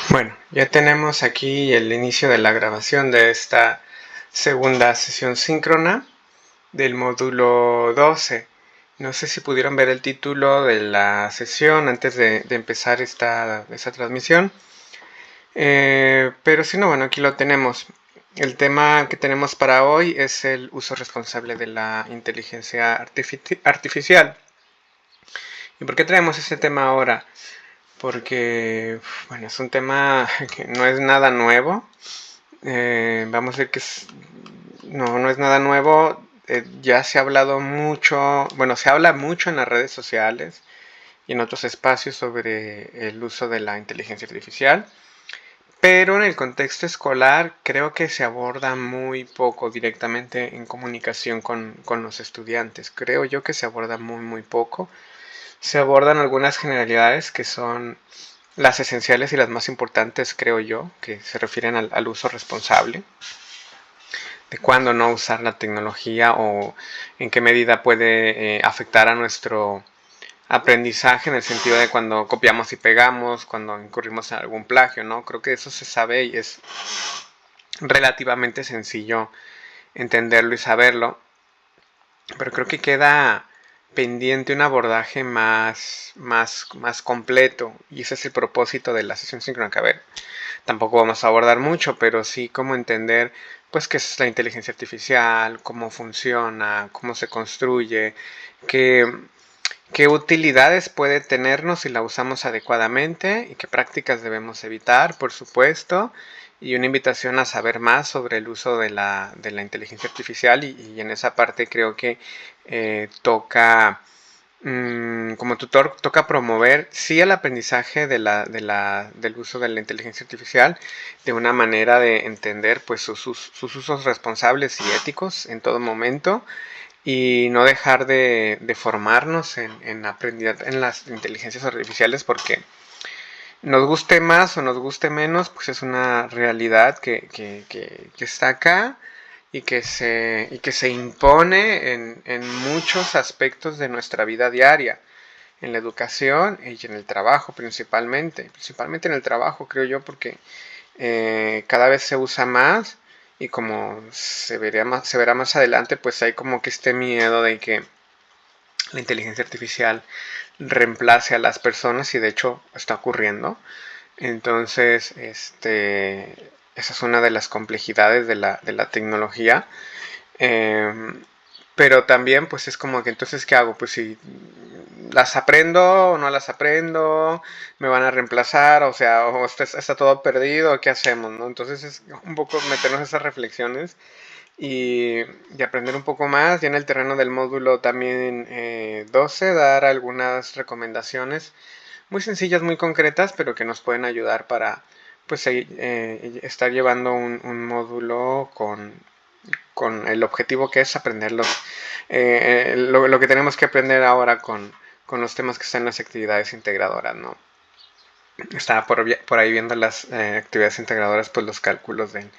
Bueno, ya tenemos aquí el inicio de la grabación de esta segunda sesión síncrona del módulo 12. No sé si pudieron ver el título de la sesión antes de empezar esta transmisión. Pero si no, bueno, aquí lo tenemos. El tema que tenemos para hoy es el uso responsable de la inteligencia artificial. ¿Y por qué traemos este tema ahora? Porque, bueno, es un tema que no es nada nuevo. Vamos a ver que no es nada nuevo. Ya se ha hablado mucho, bueno, se habla mucho en las redes sociales y en otros espacios sobre el uso de la inteligencia artificial. Pero en el contexto escolar creo que se aborda muy poco directamente en comunicación con los estudiantes. Creo yo que se aborda muy poco. Se abordan algunas generalidades que son las esenciales y las más importantes, creo yo, que se refieren al uso responsable, de cuándo no usar la tecnología o en qué medida puede afectar a nuestro aprendizaje en el sentido de cuando copiamos y pegamos, cuando incurrimos en algún plagio, ¿no? Creo que eso se sabe y es relativamente sencillo entenderlo y saberlo, pero creo que queda pendiente un abordaje más completo y ese es el propósito de la sesión síncrona. A ver, tampoco vamos a abordar mucho, pero sí cómo entender pues qué es la inteligencia artificial, cómo funciona, cómo se construye, qué, qué utilidades puede tenernos si la usamos adecuadamente y qué prácticas debemos evitar, por supuesto, y una invitación a saber más sobre el uso de la inteligencia artificial y en esa parte creo que toca como tutor toca promover sí el aprendizaje del uso de la inteligencia artificial de una manera de entender pues sus usos responsables y éticos en todo momento y no dejar de formarnos aprender en las inteligencias artificiales porque nos guste más o nos guste menos pues es una realidad que está acá y que se impone en muchos aspectos de nuestra vida diaria en la educación y en el trabajo principalmente en el trabajo creo yo porque cada vez se usa más y como se verá más adelante pues hay como que este miedo de que la inteligencia artificial reemplace a las personas y de hecho está ocurriendo. Entonces esa es una de las complejidades de la tecnología. eh, pero también pues es como que entonces ¿qué hago? Pues si las aprendo o no las aprendo, me van a reemplazar, o sea, o está todo perdido, ¿qué hacemos? ¿No? Entonces es un poco meternos esas reflexiones y aprender un poco más. Ya en el terreno del módulo también 12, dar algunas recomendaciones muy sencillas, muy concretas, pero que nos pueden ayudar para pues estar llevando un módulo con el objetivo que es aprenderlos. Lo que tenemos que aprender ahora con los temas que están en las actividades integradoras, ¿no? Estaba por ahí viendo las actividades integradoras, pues los cálculos de,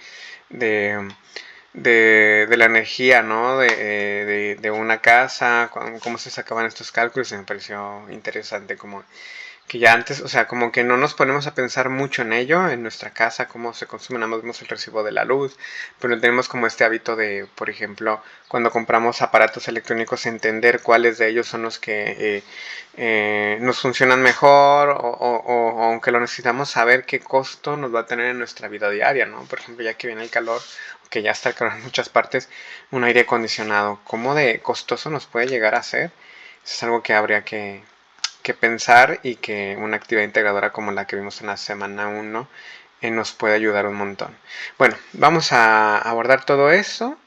de la energía, ¿no? De una casa, cómo se sacaban estos cálculos, y me pareció interesante como que ya antes, o sea, como que no nos ponemos a pensar mucho en ello, en nuestra casa, cómo se consume, nada más vemos el recibo de la luz, pero tenemos como este hábito de, por ejemplo, cuando compramos aparatos electrónicos, entender cuáles de ellos son los que nos funcionan mejor o aunque lo necesitamos, saber qué costo nos va a tener en nuestra vida diaria, ¿no? Por ejemplo, ya que viene el calor, que ya está el calor en muchas partes, un aire acondicionado, ¿cómo de costoso nos puede llegar a ser? Eso es algo que habría que pensar y que una actividad integradora como la que vimos en la semana 1 nos puede ayudar un montón. Bueno, vamos a abordar todo eso.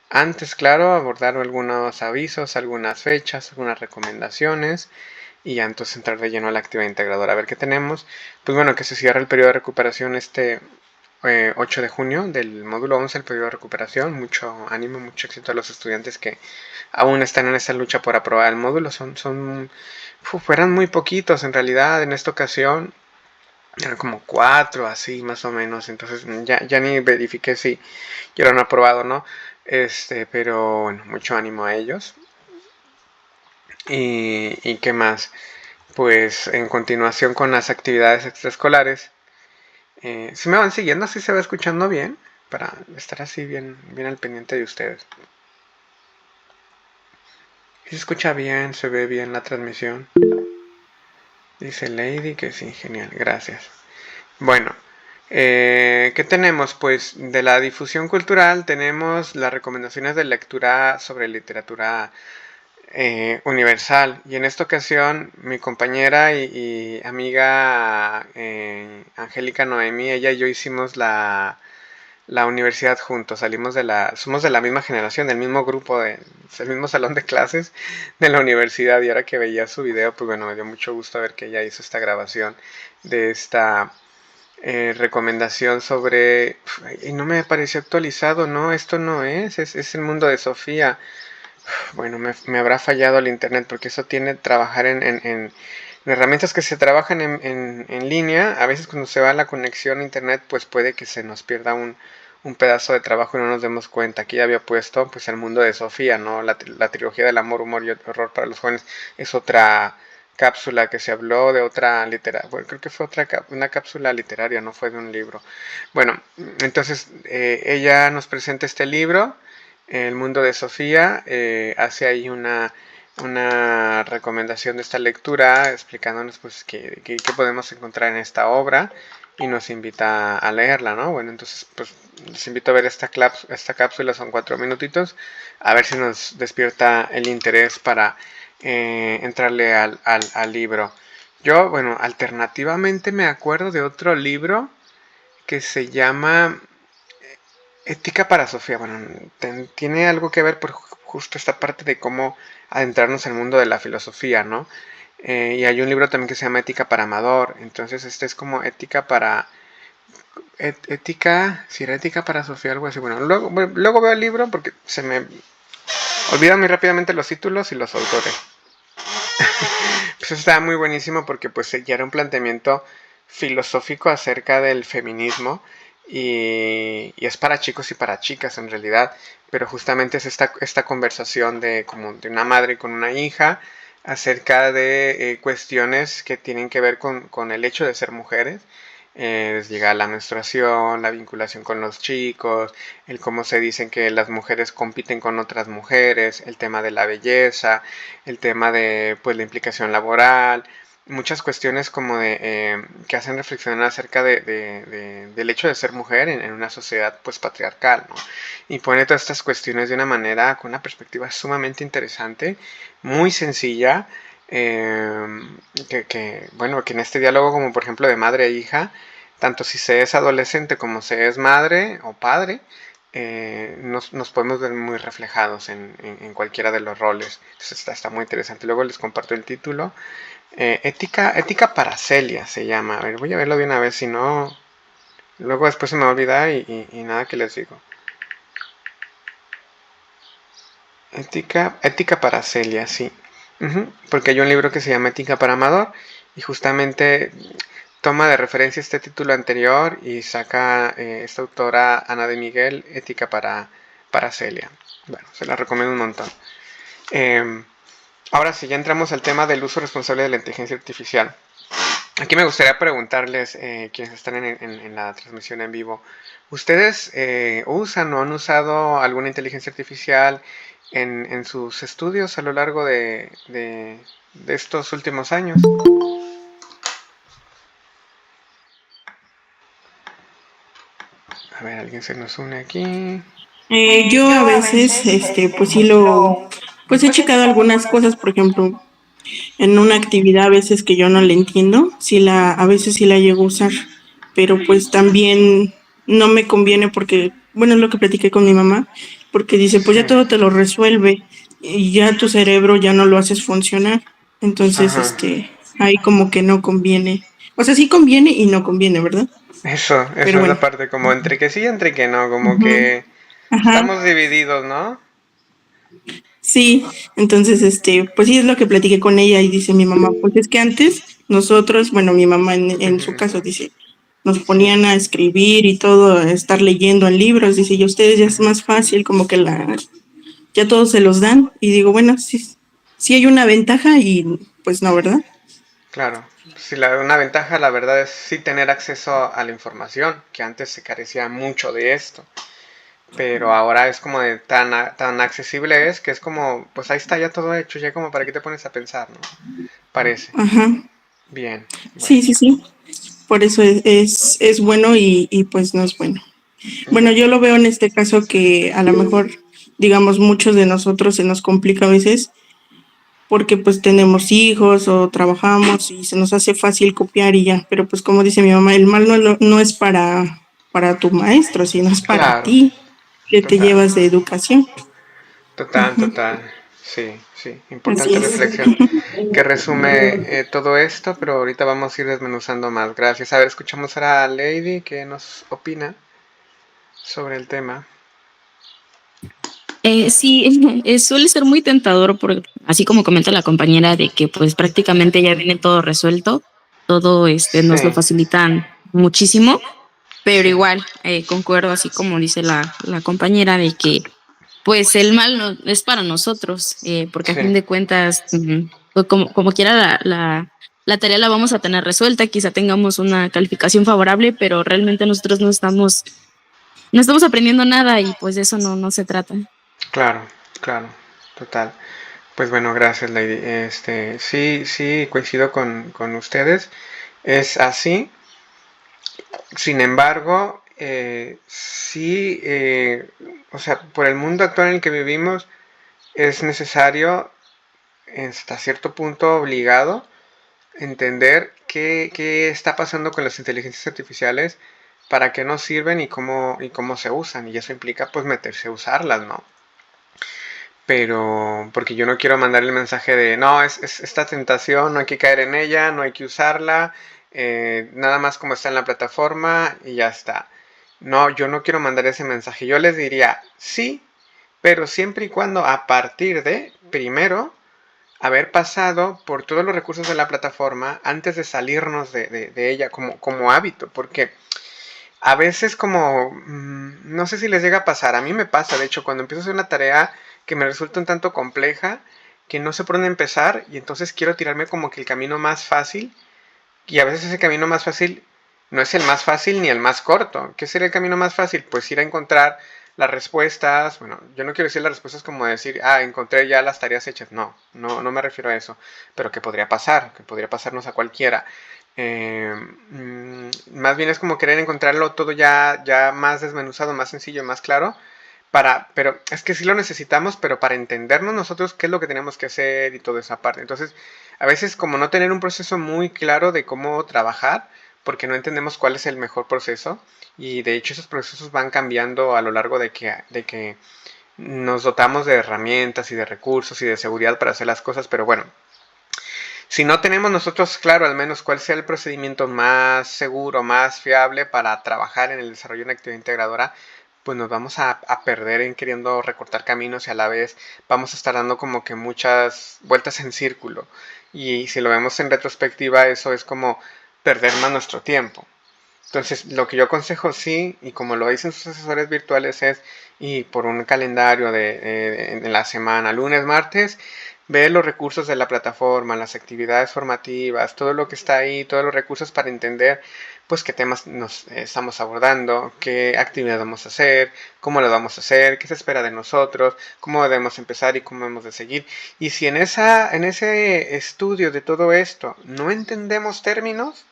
Antes, claro, abordar algunos avisos, algunas fechas, algunas recomendaciones y ya entonces entrar de lleno a la actividad integradora. A ver qué tenemos. Pues bueno, que se cierra el periodo de recuperación 8 de junio del módulo 11, el periodo de recuperación. Mucho ánimo, mucho éxito a los estudiantes que aún están en esa lucha por aprobar el módulo. Fueran muy poquitos en realidad en esta ocasión. Eran como 4, así más o menos. Entonces ya ni verifiqué si ya lo han aprobado, ¿no? Pero bueno, mucho ánimo a ellos. ¿Y qué más? Pues en continuación con las actividades extraescolares, Si me van siguiendo, si se va escuchando bien, para estar así bien, bien al pendiente de ustedes. Se escucha bien, se ve bien la transmisión. Dice Lady que sí, genial, gracias. Bueno, ¿qué tenemos? Pues de la difusión cultural tenemos las recomendaciones de lectura sobre literatura universal. Y en esta ocasión mi compañera y amiga Angélica Noemi, ella y yo hicimos la universidad juntos, somos de la misma generación, del mismo grupo, del mismo salón de clases de la universidad, y ahora que veía su video, pues bueno, me dio mucho gusto ver que ella hizo esta grabación de esta recomendación sobre, y no me pareció actualizado, no, esto no es el mundo de Sofía. Bueno, me habrá fallado el internet porque eso tiene trabajar en herramientas que se trabajan en línea. A veces cuando se va la conexión a internet, pues puede que se nos pierda un pedazo de trabajo y no nos demos cuenta. Aquí ya había puesto pues el mundo de Sofía, ¿no? La trilogía del amor, humor y horror para los jóvenes es otra cápsula que se habló de otra literaria. Bueno, creo que fue una cápsula literaria, no fue de un libro. Bueno, entonces ella nos presenta este libro, El mundo de Sofía, hace ahí una recomendación de esta lectura, explicándonos pues qué podemos encontrar en esta obra, y nos invita a leerla, ¿no? Bueno, entonces pues les invito a ver esta cápsula, son 4 minutitos, a ver si nos despierta el interés para entrarle al libro. Yo, bueno, alternativamente me acuerdo de otro libro que se llama Ética para Sofía. Bueno, tiene algo que ver por justo esta parte de cómo adentrarnos en el mundo de la filosofía, ¿no? Y hay un libro también que se llama Ética para Amador. Entonces este es como ética para... ética, si era ética para Sofía, algo así. Bueno, luego veo el libro porque se me olvidan muy rápidamente los títulos y los autores. Pues está muy buenísimo porque pues ya era un planteamiento filosófico acerca del feminismo, y es para chicos y para chicas en realidad, pero justamente es esta conversación como de una madre con una hija acerca de cuestiones que tienen que ver con el hecho de ser mujeres. Llega la menstruación, la vinculación con los chicos, el cómo se dicen que las mujeres compiten con otras mujeres, el tema de la belleza, el tema de pues la implicación laboral, muchas cuestiones como que hacen reflexionar acerca del hecho de ser mujer en una sociedad pues patriarcal, ¿no? Y pone todas estas cuestiones de una manera, con una perspectiva sumamente interesante, muy sencilla, bueno, que en este diálogo, como por ejemplo de madre e hija, tanto si se es adolescente como se es madre o padre, nos podemos ver muy reflejados en cualquiera de los roles. Entonces está muy interesante. Luego les comparto el título. Ética para Celia se llama. A ver, voy a verlo de una vez, si no, luego después se me va a olvidar y nada que les digo. Ética para Celia, sí. Porque hay un libro que se llama Ética para Amador, y justamente toma de referencia este título anterior y saca esta autora Ana de Miguel, Ética para Celia. Bueno, se la recomiendo un montón. Ahora sí, ya entramos al tema del uso responsable de la inteligencia artificial. Aquí me gustaría preguntarles, quienes están en la transmisión en vivo, ¿ustedes usan o han usado alguna inteligencia artificial en sus estudios a lo largo de estos últimos años? A ver, alguien se nos une aquí. Yo a veces, pues sí pues he checado algunas cosas, por ejemplo, en una actividad a veces que yo no le entiendo, a veces sí la llego a usar, pero pues también no me conviene porque, bueno, es lo que platiqué con mi mamá, porque dice, pues Sí. ya todo te lo resuelve y ya tu cerebro ya no lo haces funcionar, entonces, Ajá. ahí como que no conviene, o sea, sí conviene y no conviene, ¿verdad? Eso Pero es bueno. la parte como entre que sí y entre que no, como Ujú. que Ajá. estamos divididos, ¿no? Sí, entonces, pues sí es lo que platiqué con ella y dice mi mamá, pues es que antes nosotros, bueno, mi mamá en su Ujú. caso dice, nos Sí. ponían a escribir y todo, a estar leyendo en libros, dice, y a ustedes ya es más fácil, como que ya todos se los dan y digo, bueno, sí, sí hay una ventaja y pues no, ¿verdad? Claro. Si una ventaja, la verdad, es sí tener acceso a la información, que antes se carecía mucho de esto, pero ahora es como de tan accesible es que es como, pues ahí está ya todo hecho, ya como para qué te pones a pensar, ¿no? Parece. Ajá. Bien, bueno. Sí, sí, sí. Por eso es bueno y pues no es bueno. Bueno, Ya. yo lo veo en este caso que a lo mejor, digamos, muchos de nosotros se nos complica a veces porque pues tenemos hijos o trabajamos y se nos hace fácil copiar y ya, pero pues como dice mi mamá, el mal no es para tu maestro, sino es para Claro, ti que te total. llevas de educación. Total, total. Sí, sí. Así Importante es. reflexión que resume todo esto, pero ahorita vamos a ir desmenuzando más. Gracias. A ver, escuchamos ahora a Lady que nos opina sobre el tema. Sí, suele ser muy tentador, porque, así como comenta la compañera, de que pues prácticamente ya viene todo resuelto, todo nos lo Sí, facilitan muchísimo, pero sí, igual concuerdo, así como dice la compañera, de que pues el mal no es para nosotros, porque a sí, fin de cuentas, pues como quiera la tarea la vamos a tener resuelta, quizá tengamos una calificación favorable, pero realmente nosotros no estamos aprendiendo nada y pues de eso no se trata. claro, claro, total. Pues bueno, gracias, Lady. Sí, sí, coincido con ustedes. Es así. Sin embargo, sí, o sea, por el mundo actual en el que vivimos, es necesario, hasta cierto punto obligado, entender qué está pasando con las inteligencias artificiales, para qué nos sirven y cómo se usan. Y eso implica pues meterse a usarlas, ¿no? Pero porque yo no quiero mandar el mensaje de, no, es esta tentación, no hay que caer en ella, no hay que usarla, nada más como está en la plataforma y ya está. No, yo no quiero mandar ese mensaje. Yo les diría, sí, pero siempre y cuando a partir de, primero, haber pasado por todos los recursos de la plataforma antes de salirnos de ella como hábito, porque a veces como, no sé si les llega a pasar, a mí me pasa, de hecho, cuando empiezo a hacer una tarea que me resulta un tanto compleja, que no sé por dónde empezar, y entonces quiero tirarme como que el camino más fácil, y a veces ese camino más fácil no es el más fácil ni el más corto. ¿Qué sería el camino más fácil? Pues ir a encontrar las respuestas. Bueno, yo no quiero decir las respuestas como decir, encontré ya las tareas hechas. No, no me refiero a eso. Pero ¿qué podría pasar? Que podría pasarnos a cualquiera. Más bien es como querer encontrarlo todo ya más desmenuzado, más sencillo, más claro. Pero es que sí lo necesitamos, pero para entendernos nosotros qué es lo que tenemos que hacer y toda esa parte. Entonces, a veces como no tener un proceso muy claro de cómo trabajar, porque no entendemos cuál es el mejor proceso, y de hecho esos procesos van cambiando a lo largo de que nos dotamos de herramientas y de recursos y de seguridad para hacer las cosas, pero bueno, si no tenemos nosotros claro al menos cuál sea el procedimiento más seguro, más fiable para trabajar en el desarrollo de una actividad integradora, pues nos vamos a perder en queriendo recortar caminos y a la vez vamos a estar dando como que muchas vueltas en círculo. Y si lo vemos en retrospectiva, eso es como perder más nuestro tiempo. Entonces, lo que yo aconsejo sí, y como lo dicen sus asesores virtuales, es y por un calendario en la semana, lunes, martes, ver los recursos de la plataforma, las actividades formativas, todo lo que está ahí, todos los recursos para entender pues qué temas nos estamos abordando, qué actividad vamos a hacer, cómo lo vamos a hacer, qué se espera de nosotros, cómo debemos empezar y cómo debemos de seguir. Y si en ese estudio de todo esto no entendemos términos,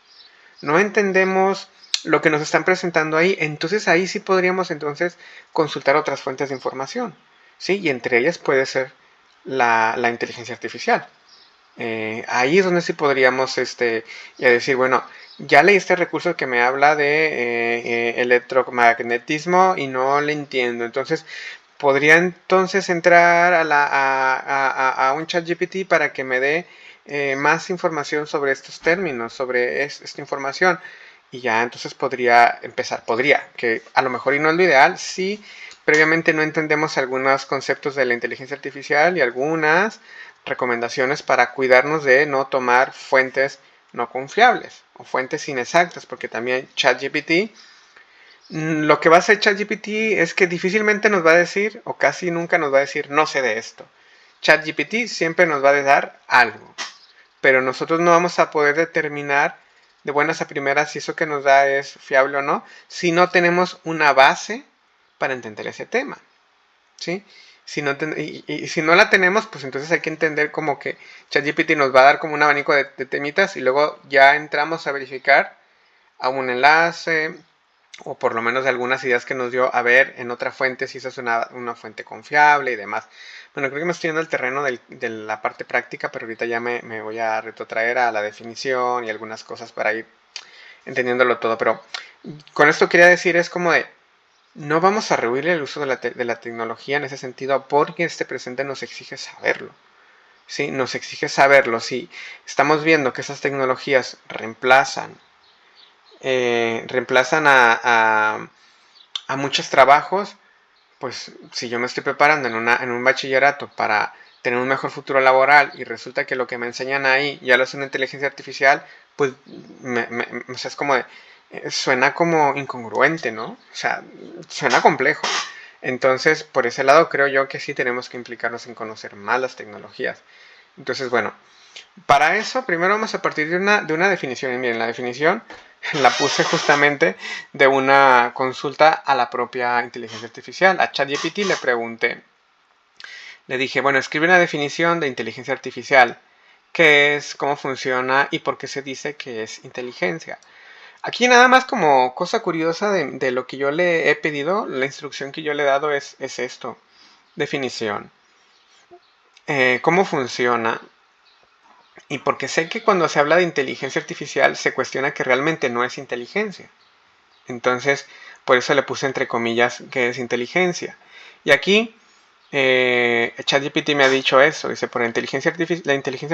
no entendemos lo que nos están presentando ahí, entonces ahí sí podríamos entonces consultar otras fuentes de información, ¿sí? Y entre ellas puede ser la inteligencia artificial. Ahí es donde sí podríamos ya decir, bueno, ya leí este recurso que me habla de electromagnetismo y no le entiendo. Entonces, podría entonces entrar a un chat GPT para que me dé más información sobre estos términos, sobre esta información. Y ya entonces podría, que a lo mejor y no es lo ideal, si previamente no entendemos algunos conceptos de la inteligencia artificial y algunas recomendaciones para cuidarnos de no tomar fuentes no confiables o fuentes inexactas, porque también ChatGPT, lo que va a hacer ChatGPT es que difícilmente nos va a decir, o casi nunca nos va a decir, no sé de esto. ChatGPT siempre nos va a dar algo. pero nosotros no vamos a poder determinar de buenas a primeras si eso que nos da es fiable o no, si no tenemos una base para entender ese tema, ¿sí? Y si no la tenemos, pues entonces hay que entender como que ChatGPT nos va a dar como un abanico de temitas y luego ya entramos a verificar a un enlace o por lo menos de algunas ideas que nos dio a ver en otra fuente si esa es una fuente confiable y demás. Bueno, creo que me estoy yendo al terreno de la parte práctica, pero ahorita ya me voy a retrotraer a la definición y algunas cosas para ir entendiéndolo todo. Pero con esto quería decir es como de, no vamos a rehuir el uso de la tecnología en ese sentido porque este presente nos exige saberlo. ¿Sí? Nos exige saberlo. Si estamos viendo que esas tecnologías reemplazan a muchos trabajos, pues si yo me estoy preparando en un bachillerato para tener un mejor futuro laboral y resulta que lo que me enseñan ahí ya lo es una inteligencia artificial, pues o sea, es como de, suena como incongruente, ¿no? O sea, suena complejo. Entonces, por ese lado creo yo que sí tenemos que implicarnos en conocer más las tecnologías. Entonces, bueno, para eso primero vamos a partir de una definición. Y miren, la definición la puse justamente de una consulta a la propia inteligencia artificial. A ChatGPT le pregunté, le dije, bueno, escribe una definición de inteligencia artificial. ¿Qué es? ¿Cómo funciona? ¿Y por qué se dice que es inteligencia? Aquí nada más como cosa curiosa de lo que yo le he pedido, la instrucción que yo le he dado es esto. Definición. ¿Cómo funciona? Y porque sé que cuando se habla de inteligencia artificial se cuestiona que realmente no es inteligencia. Entonces, por eso le puse entre comillas que es inteligencia. Y aquí, ChatGPT me ha dicho eso. Dice, por la inteligencia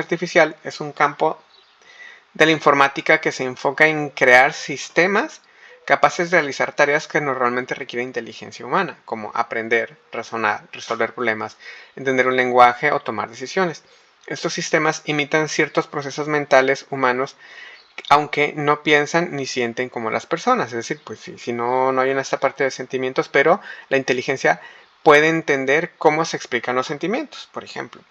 artificial es un campo de la informática que se enfoca en crear sistemas capaces de realizar tareas que normalmente requieren inteligencia humana, como aprender, razonar, resolver problemas, entender un lenguaje o tomar decisiones. Estos sistemas imitan ciertos procesos mentales humanos, aunque no piensan ni sienten como las personas. Es decir, pues si no hay en esta parte de sentimientos, pero la inteligencia puede entender cómo se explican los sentimientos, por ejemplo.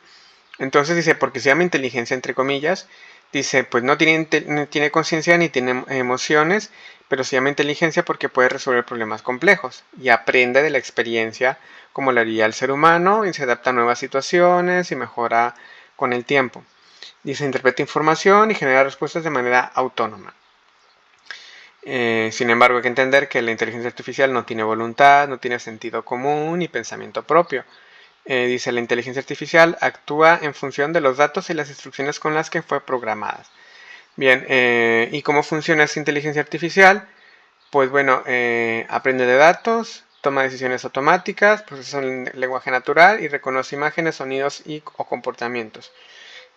Entonces dice, porque se llama inteligencia entre comillas, dice, pues no tiene conciencia ni tiene emociones, pero se llama inteligencia porque puede resolver problemas complejos y aprende de la experiencia como lo haría el ser humano y se adapta a nuevas situaciones y mejora con el tiempo. Dice, interpreta información y genera respuestas de manera autónoma. Sin embargo, hay que entender que la inteligencia artificial no tiene voluntad, no tiene sentido común ni pensamiento propio. Dice, la inteligencia artificial actúa en función de los datos y las instrucciones con las que fue programada. Bien, ¿y cómo funciona esta inteligencia artificial? Pues bueno, aprende de datos, toma decisiones automáticas, procesa un lenguaje natural y reconoce imágenes, sonidos o comportamientos.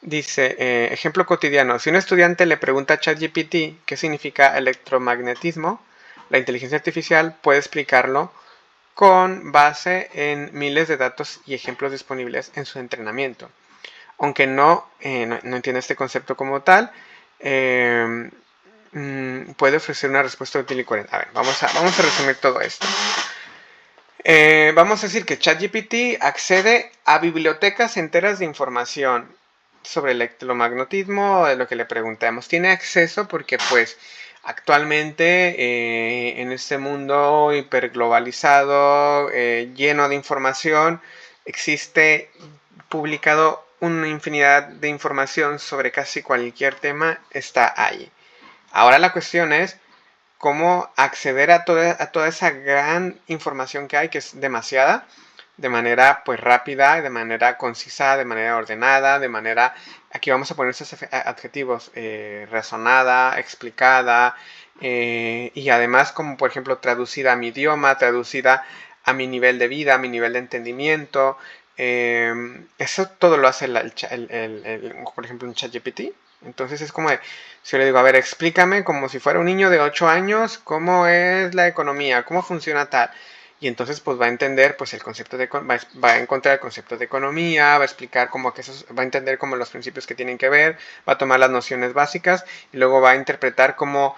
Dice, ejemplo cotidiano, si un estudiante le pregunta a ChatGPT qué significa electromagnetismo, la inteligencia artificial puede explicarlo con base en miles de datos y ejemplos disponibles en su entrenamiento. Aunque no entiende este concepto como tal, puede ofrecer una respuesta útil y coherente. A ver, vamos a resumir todo esto. Vamos a decir que ChatGPT accede a bibliotecas enteras de información sobre el electromagnetismo, de lo que le preguntamos. Tiene acceso porque pues actualmente en este mundo hiperglobalizado, lleno de información, existe publicado una infinidad de información sobre casi cualquier tema, está ahí. Ahora la cuestión es cómo acceder a toda esa gran información que hay, que es demasiada, de manera pues rápida, de manera concisa, de manera ordenada, de manera, aquí vamos a poner esos adjetivos, razonada, explicada, y además como por ejemplo traducida a mi idioma, traducida a mi nivel de vida, a mi nivel de entendimiento. Eso todo lo hace por ejemplo un ChatGPT. Entonces es como de, si yo le digo, a ver, explícame como si fuera un niño de 8 años, cómo es la economía, cómo funciona tal. Y entonces pues va a entender pues el concepto va a encontrar el concepto de economía, va a explicar como que eso, va a entender como los principios que tienen que ver, va a tomar las nociones básicas y luego va a interpretar como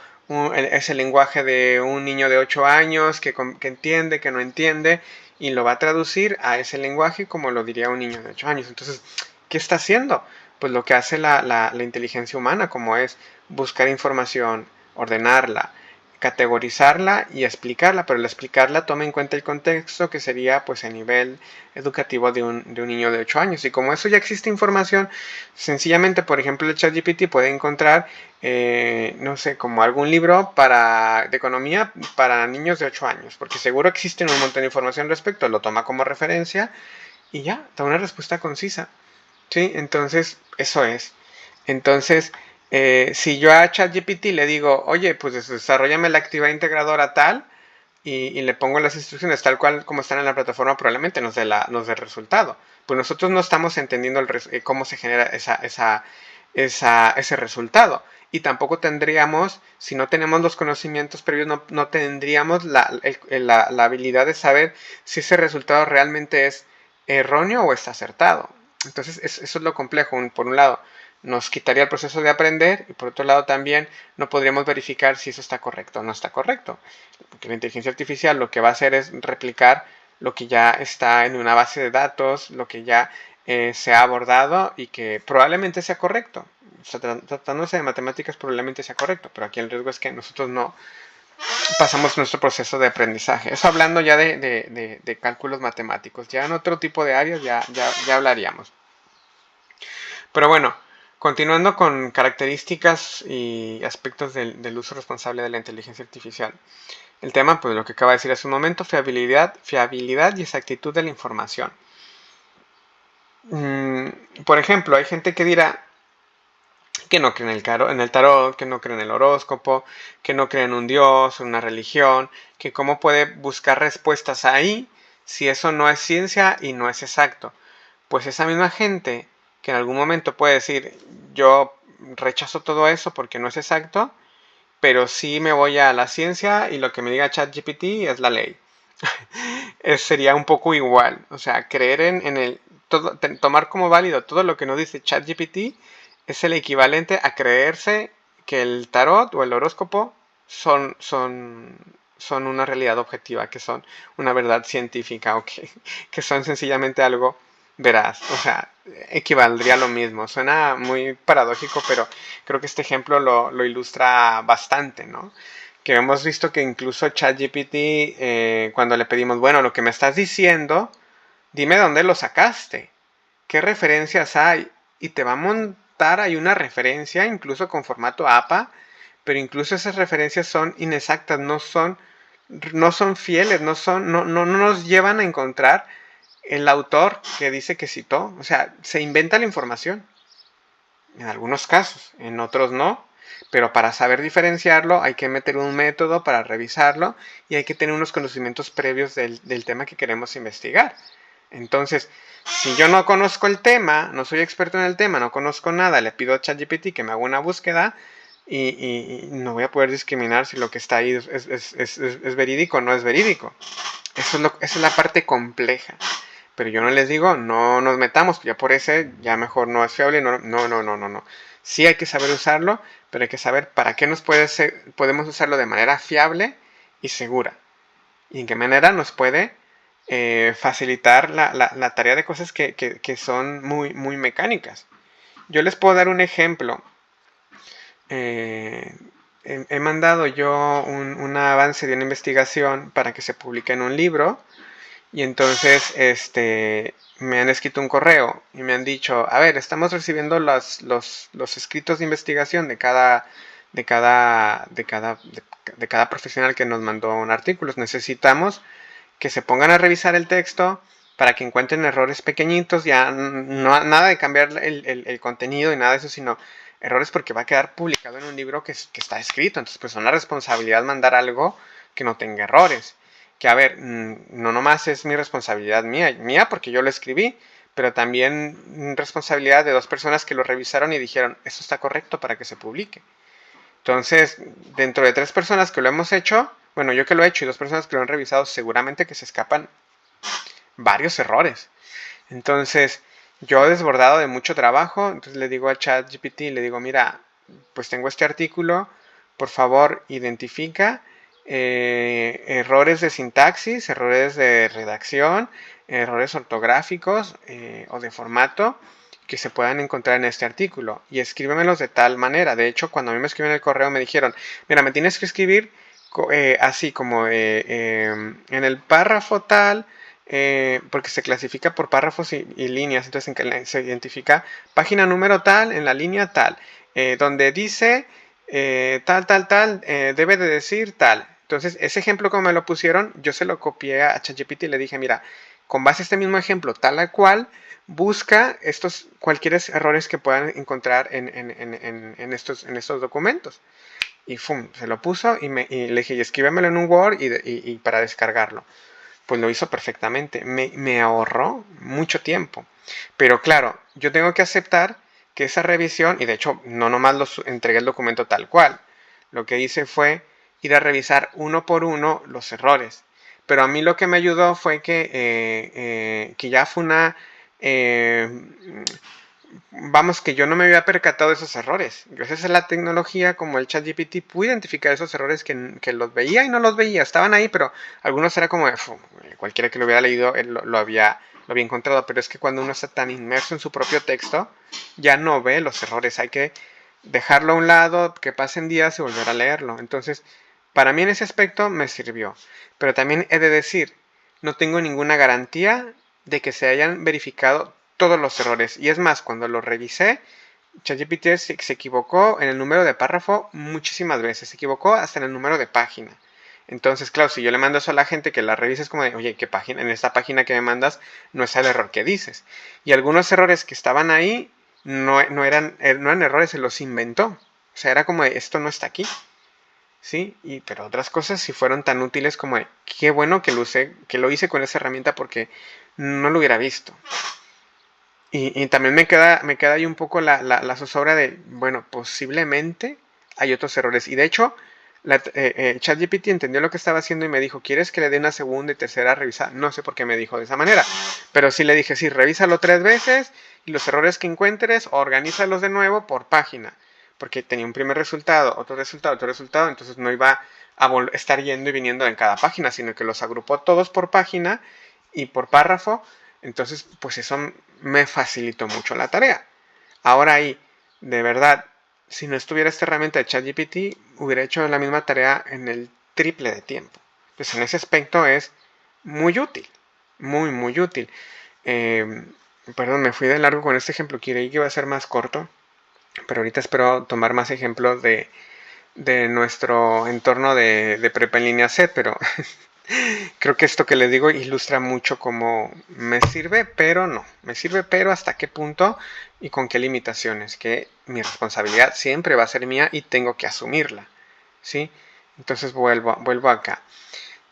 es el lenguaje de un niño de 8 años que entiende, que no entiende y lo va a traducir a ese lenguaje como lo diría un niño de 8 años. Entonces, ¿qué está haciendo? pues lo que hace la inteligencia humana, como es buscar información, ordenarla, categorizarla y explicarla, pero al explicarla toma en cuenta el contexto que sería pues el nivel educativo de un niño de 8 años. Y como eso ya existe información, sencillamente, por ejemplo, el ChatGPT puede encontrar, no sé, como algún libro de economía para niños de 8 años, porque seguro existen un montón de información al respecto, lo toma como referencia y ya, da una respuesta concisa. ¿Sí? Entonces, eso es. Entonces, si yo a ChatGPT le digo, oye, pues desarrollame la actividad integradora tal, y le pongo las instrucciones tal cual como están en la plataforma, probablemente nos dé el resultado. Pues nosotros no estamos entendiendo cómo se genera ese resultado. Y tampoco tendríamos, si no tenemos los conocimientos previos, no tendríamos la habilidad de saber si ese resultado realmente es erróneo o está acertado. Entonces, eso es lo complejo. Por un lado, nos quitaría el proceso de aprender y por otro lado también no podríamos verificar si eso está correcto o no está correcto. Porque la inteligencia artificial lo que va a hacer es replicar lo que ya está en una base de datos, lo que ya se ha abordado y que probablemente sea correcto. O sea, tratándose de matemáticas probablemente sea correcto, pero aquí el riesgo es que nosotros no pasamos nuestro proceso de aprendizaje. Eso hablando ya de cálculos matemáticos. Ya en otro tipo de áreas ya hablaríamos. Pero bueno, continuando con características y aspectos del uso responsable de la inteligencia artificial. El tema, pues lo que acaba de decir hace un momento, fiabilidad y exactitud de la información. Por ejemplo, hay gente que dirá que no cree en el tarot, que no cree en el horóscopo, que no cree en un dios, en una religión, que cómo puede buscar respuestas ahí si eso no es ciencia y no es exacto. Pues esa misma gente que en algún momento puede decir, yo rechazo todo eso porque no es exacto, pero sí me voy a la ciencia y lo que me diga ChatGPT es la ley. Sería un poco igual, o sea, creer en el tomar como válido todo lo que nos dice ChatGPT es el equivalente a creerse que el tarot o el horóscopo son una realidad objetiva, que son una verdad científica o que son sencillamente algo veraz. O sea, equivaldría a lo mismo. Suena muy paradójico, pero creo que este ejemplo lo ilustra bastante, ¿no? Que hemos visto que incluso ChatGPT, cuando le pedimos, bueno, lo que me estás diciendo, dime dónde lo sacaste, qué referencias hay, y te va a montar ahí una referencia, incluso con formato APA, pero incluso esas referencias son inexactas, no son fieles, no nos llevan a encontrar el autor que dice que citó, o sea, se inventa la información, en algunos casos, en otros no, pero para saber diferenciarlo hay que meter un método para revisarlo y hay que tener unos conocimientos previos del tema que queremos investigar. Entonces, si yo no conozco el tema, no soy experto en el tema, no conozco nada, le pido a ChatGPT que me haga una búsqueda y no voy a poder discriminar si lo que está ahí es verídico o no es verídico. Esa es la parte compleja. Pero yo no les digo, no nos metamos, ya por ese, ya mejor no es fiable, no. Sí hay que saber usarlo, pero hay que saber para qué podemos usarlo de manera fiable y segura. Y en qué manera nos puede facilitar la tarea de cosas que son muy, muy mecánicas. Yo les puedo dar un ejemplo. He mandado yo un avance de una investigación para que se publique en un libro. Y entonces, me han escrito un correo y me han dicho, a ver, estamos recibiendo los escritos de investigación de cada profesional que nos mandó un artículo. Necesitamos que se pongan a revisar el texto para que encuentren errores pequeñitos, ya nada de cambiar el contenido y nada de eso, sino errores porque va a quedar publicado en un libro que está escrito. Entonces, pues son la responsabilidad mandar algo que no tenga errores. Que a ver, no nomás es mi responsabilidad mía porque yo lo escribí, pero también responsabilidad de 2 personas que lo revisaron y dijeron, esto está correcto para que se publique. Entonces, dentro de 3 personas que lo hemos hecho, bueno, yo que lo he hecho y 2 personas que lo han revisado, seguramente que se escapan varios errores. Entonces, yo desbordado de mucho trabajo, entonces le digo a ChatGPT, le digo, mira, pues tengo este artículo, por favor, identifica errores de sintaxis, errores de redacción, errores ortográficos o de formato que se puedan encontrar en este artículo y escríbemelos de tal manera. De hecho, cuando a mí me escribieron el correo me dijeron, mira, me tienes que escribir así como en el párrafo tal, porque se clasifica por párrafos y líneas, entonces se identifica página número tal en la línea tal, donde dice tal, debe de decir tal. Entonces, ese ejemplo como me lo pusieron, yo se lo copié a ChatGPT y le dije, mira, con base a este mismo ejemplo, tal a cual, busca cualquier errores que puedan encontrar en estos documentos. Y se lo puso y le dije, y escríbemelo en un Word y para descargarlo. Pues lo hizo perfectamente. Me ahorró mucho tiempo. Pero claro, yo tengo que aceptar que esa revisión, y de hecho no nomás entregué el documento tal cual, lo que hice fue ir a revisar uno por uno los errores. Pero a mí lo que me ayudó fue que ya fue vamos, que yo no me había percatado de esos errores. Gracias a la tecnología como el ChatGPT pude identificar esos errores que los veía y no los veía. Estaban ahí, pero algunos era como cualquiera que lo hubiera leído lo había encontrado. Pero es que cuando uno está tan inmerso en su propio texto, ya no ve los errores. Hay que dejarlo a un lado, que pasen días y volver a leerlo. Entonces, para mí en ese aspecto me sirvió. Pero también he de decir, no tengo ninguna garantía de que se hayan verificado todos los errores. Y es más, cuando lo revisé, ChatGPT se equivocó en el número de párrafo muchísimas veces. Se equivocó hasta en el número de página. Entonces, claro, si yo le mando eso a la gente que la revise, es como de, oye, ¿qué página? En esta página que me mandas no es el error que dices. Y algunos errores que estaban ahí no eran errores, se los inventó. O sea, era como de, esto no está aquí. ¿Sí? Pero otras cosas sí fueron tan útiles como de, qué bueno que lo hice con esa herramienta porque no lo hubiera visto. Y también me queda ahí un poco la zozobra de, bueno, posiblemente hay otros errores. Y de hecho, ChatGPT entendió lo que estaba haciendo y me dijo, ¿quieres que le dé una segunda y tercera revisada? No sé por qué me dijo de esa manera. Pero sí le dije, sí, revísalo 3 veces y los errores que encuentres, organízalos de nuevo por página. Porque tenía un primer resultado, otro resultado, entonces no iba a estar yendo y viniendo en cada página, sino que los agrupó todos por página y por párrafo. Entonces, pues eso me facilitó mucho la tarea. Ahora ahí, de verdad, si no estuviera esta herramienta de ChatGPT, hubiera hecho la misma tarea en el triple de tiempo. Pues en ese aspecto es muy útil, muy útil. Perdón, me fui de largo con este ejemplo, creí que iba a ser más corto, pero ahorita espero tomar más ejemplos de nuestro entorno de prepa en línea set, pero creo que esto que les digo ilustra mucho cómo me sirve, pero no. Me sirve, pero hasta qué punto y con qué limitaciones. Que mi responsabilidad siempre va a ser mía y tengo que asumirla. ¿Sí? Entonces vuelvo acá.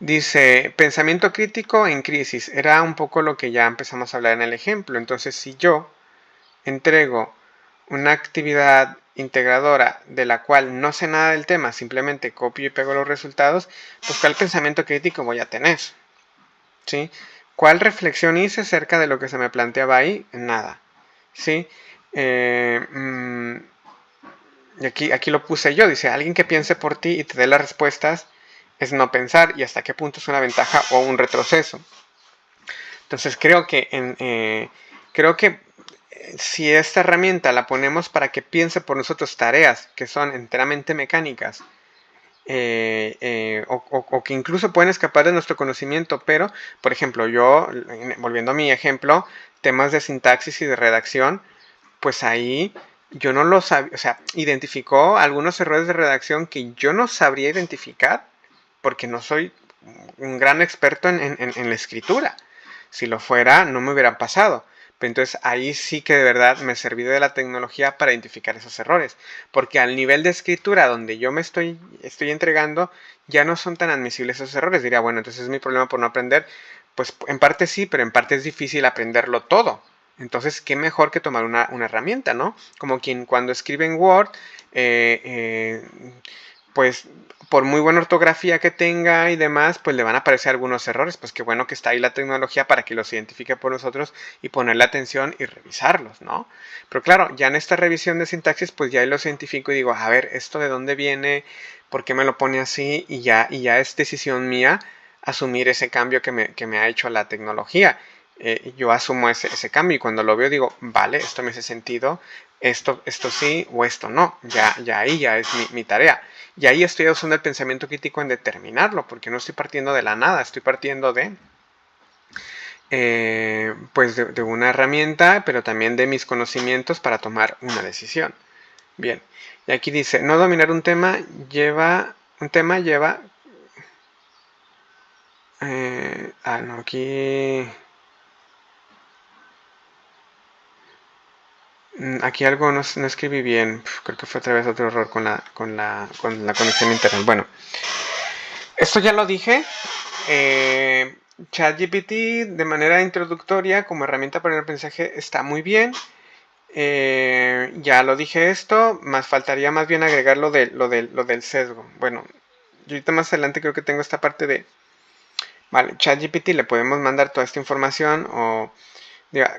Dice, pensamiento crítico en crisis. Era un poco lo que ya empezamos a hablar en el ejemplo. Entonces, si yo entrego una actividad integradora de la cual no sé nada del tema, simplemente copio y pego los resultados, pues ¿cuál pensamiento crítico voy a tener? ¿Sí? ¿Cuál reflexión hice acerca de lo que se me planteaba ahí? Nada. ¿Sí? Y aquí lo puse yo, dice, alguien que piense por ti y te dé las respuestas es no pensar y hasta qué punto es una ventaja o un retroceso. Entonces creo que si esta herramienta la ponemos para que piense por nosotros tareas que son enteramente mecánicas o que incluso pueden escapar de nuestro conocimiento, pero, por ejemplo, yo, volviendo a mi ejemplo, temas de sintaxis y de redacción, pues ahí yo no lo sabía, o sea, identificó algunos errores de redacción que yo no sabría identificar porque no soy un gran experto en la escritura. Si lo fuera, no me hubieran pasado. Pero entonces ahí sí que de verdad me serví de la tecnología para identificar esos errores. Porque al nivel de escritura donde yo me estoy entregando, ya no son tan admisibles esos errores. Diría, bueno, entonces es mi problema por no aprender. Pues en parte sí, pero en parte es difícil aprenderlo todo. Entonces, qué mejor que tomar una herramienta, ¿no? Como quien cuando escribe en Word, pues por muy buena ortografía que tenga y demás, pues le van a aparecer algunos errores. Pues qué bueno que está ahí la tecnología para que los identifique por nosotros y ponerle atención y revisarlos, ¿no? Pero claro, ya en esta revisión de sintaxis, pues ya ahí los identifico y digo, a ver, ¿esto de dónde viene? ¿Por qué me lo pone así? Y ya es decisión mía asumir ese cambio que me ha hecho la tecnología. yo asumo ese cambio y cuando lo veo digo, vale, esto me hace sentido, esto sí o esto no, ya ahí ya es mi tarea. Y ahí estoy usando el pensamiento crítico en determinarlo, porque no estoy partiendo de la nada, estoy partiendo de pues de una herramienta, pero también de mis conocimientos para tomar una decisión. Bien, y aquí dice, no dominar un tema lleva, no, aquí algo no escribí bien, creo que fue otra vez otro error con la conexión a internet. Bueno, esto ya lo dije. ChatGPT de manera introductoria como herramienta para el aprendizaje está muy bien. Ya lo dije esto, más faltaría más bien agregar lo del sesgo. Bueno, yo ahorita más adelante creo que tengo esta parte de, vale, ChatGPT le podemos mandar toda esta información o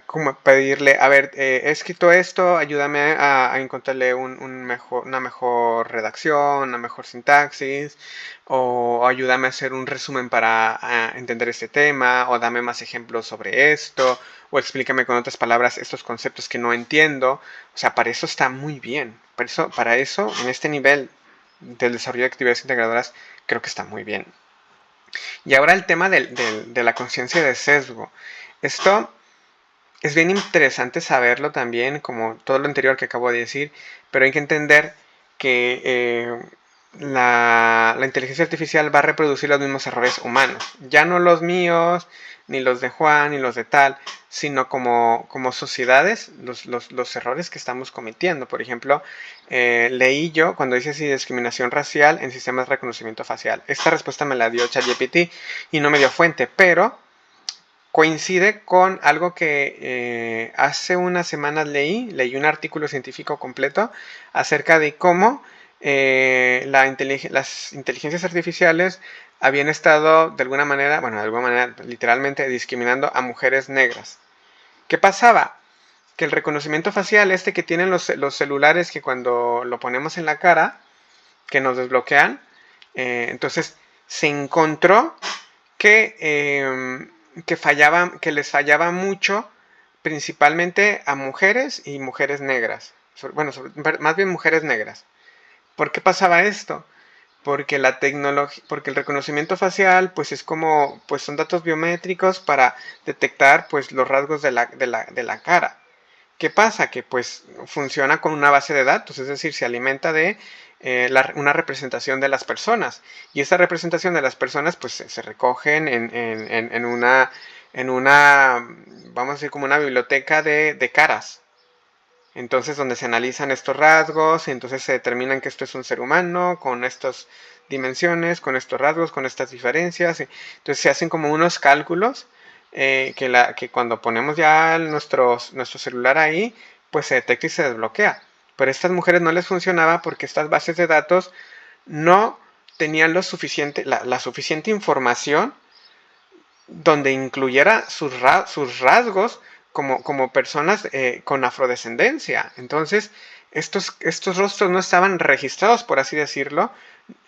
como pedirle, a ver, he escrito esto, ayúdame a encontrarle una mejor redacción, una mejor sintaxis, o ayúdame a hacer un resumen para entender este tema, o dame más ejemplos sobre esto, o explícame con otras palabras estos conceptos que no entiendo. O sea, para eso está muy bien. Para eso, en este nivel del desarrollo de actividades integradoras, creo que está muy bien. Y ahora el tema de la conciencia de sesgo. Esto es bien interesante saberlo también, como todo lo anterior que acabo de decir, pero hay que entender que la inteligencia artificial va a reproducir los mismos errores humanos. Ya no los míos, ni los de Juan, ni los de tal, sino como sociedades, los errores que estamos cometiendo. Por ejemplo, leí yo cuando dice así discriminación racial en sistemas de reconocimiento facial. Esta respuesta me la dio ChatGPT y no me dio fuente, pero coincide con algo que hace unas semanas leí un artículo científico completo acerca de cómo las inteligencias artificiales habían estado de alguna manera, literalmente discriminando a mujeres negras. ¿Qué pasaba? Que el reconocimiento facial que tienen los celulares que cuando lo ponemos en la cara, que nos desbloquean, entonces se encontró que les fallaba mucho, principalmente a mujeres y mujeres negras. Bueno, más bien mujeres negras. ¿Por qué pasaba esto? Porque porque el reconocimiento facial, pues es como, pues son datos biométricos para detectar, pues los rasgos de la cara. ¿Qué pasa? Que pues funciona con una base de datos, es decir, se alimenta de una representación de las personas. Y esa representación de las personas pues se recogen en una, vamos a decir, como una biblioteca de caras. Entonces, donde se analizan estos rasgos, y entonces se determinan que esto es un ser humano, con estas dimensiones, con estos rasgos, con estas diferencias. Entonces se hacen como unos cálculos que cuando ponemos ya nuestro celular ahí, pues se detecta y se desbloquea. Pero a estas mujeres no les funcionaba porque estas bases de datos no tenían la suficiente información donde incluyera sus rasgos como personas con afrodescendencia. Entonces, estos rostros no estaban registrados, por así decirlo,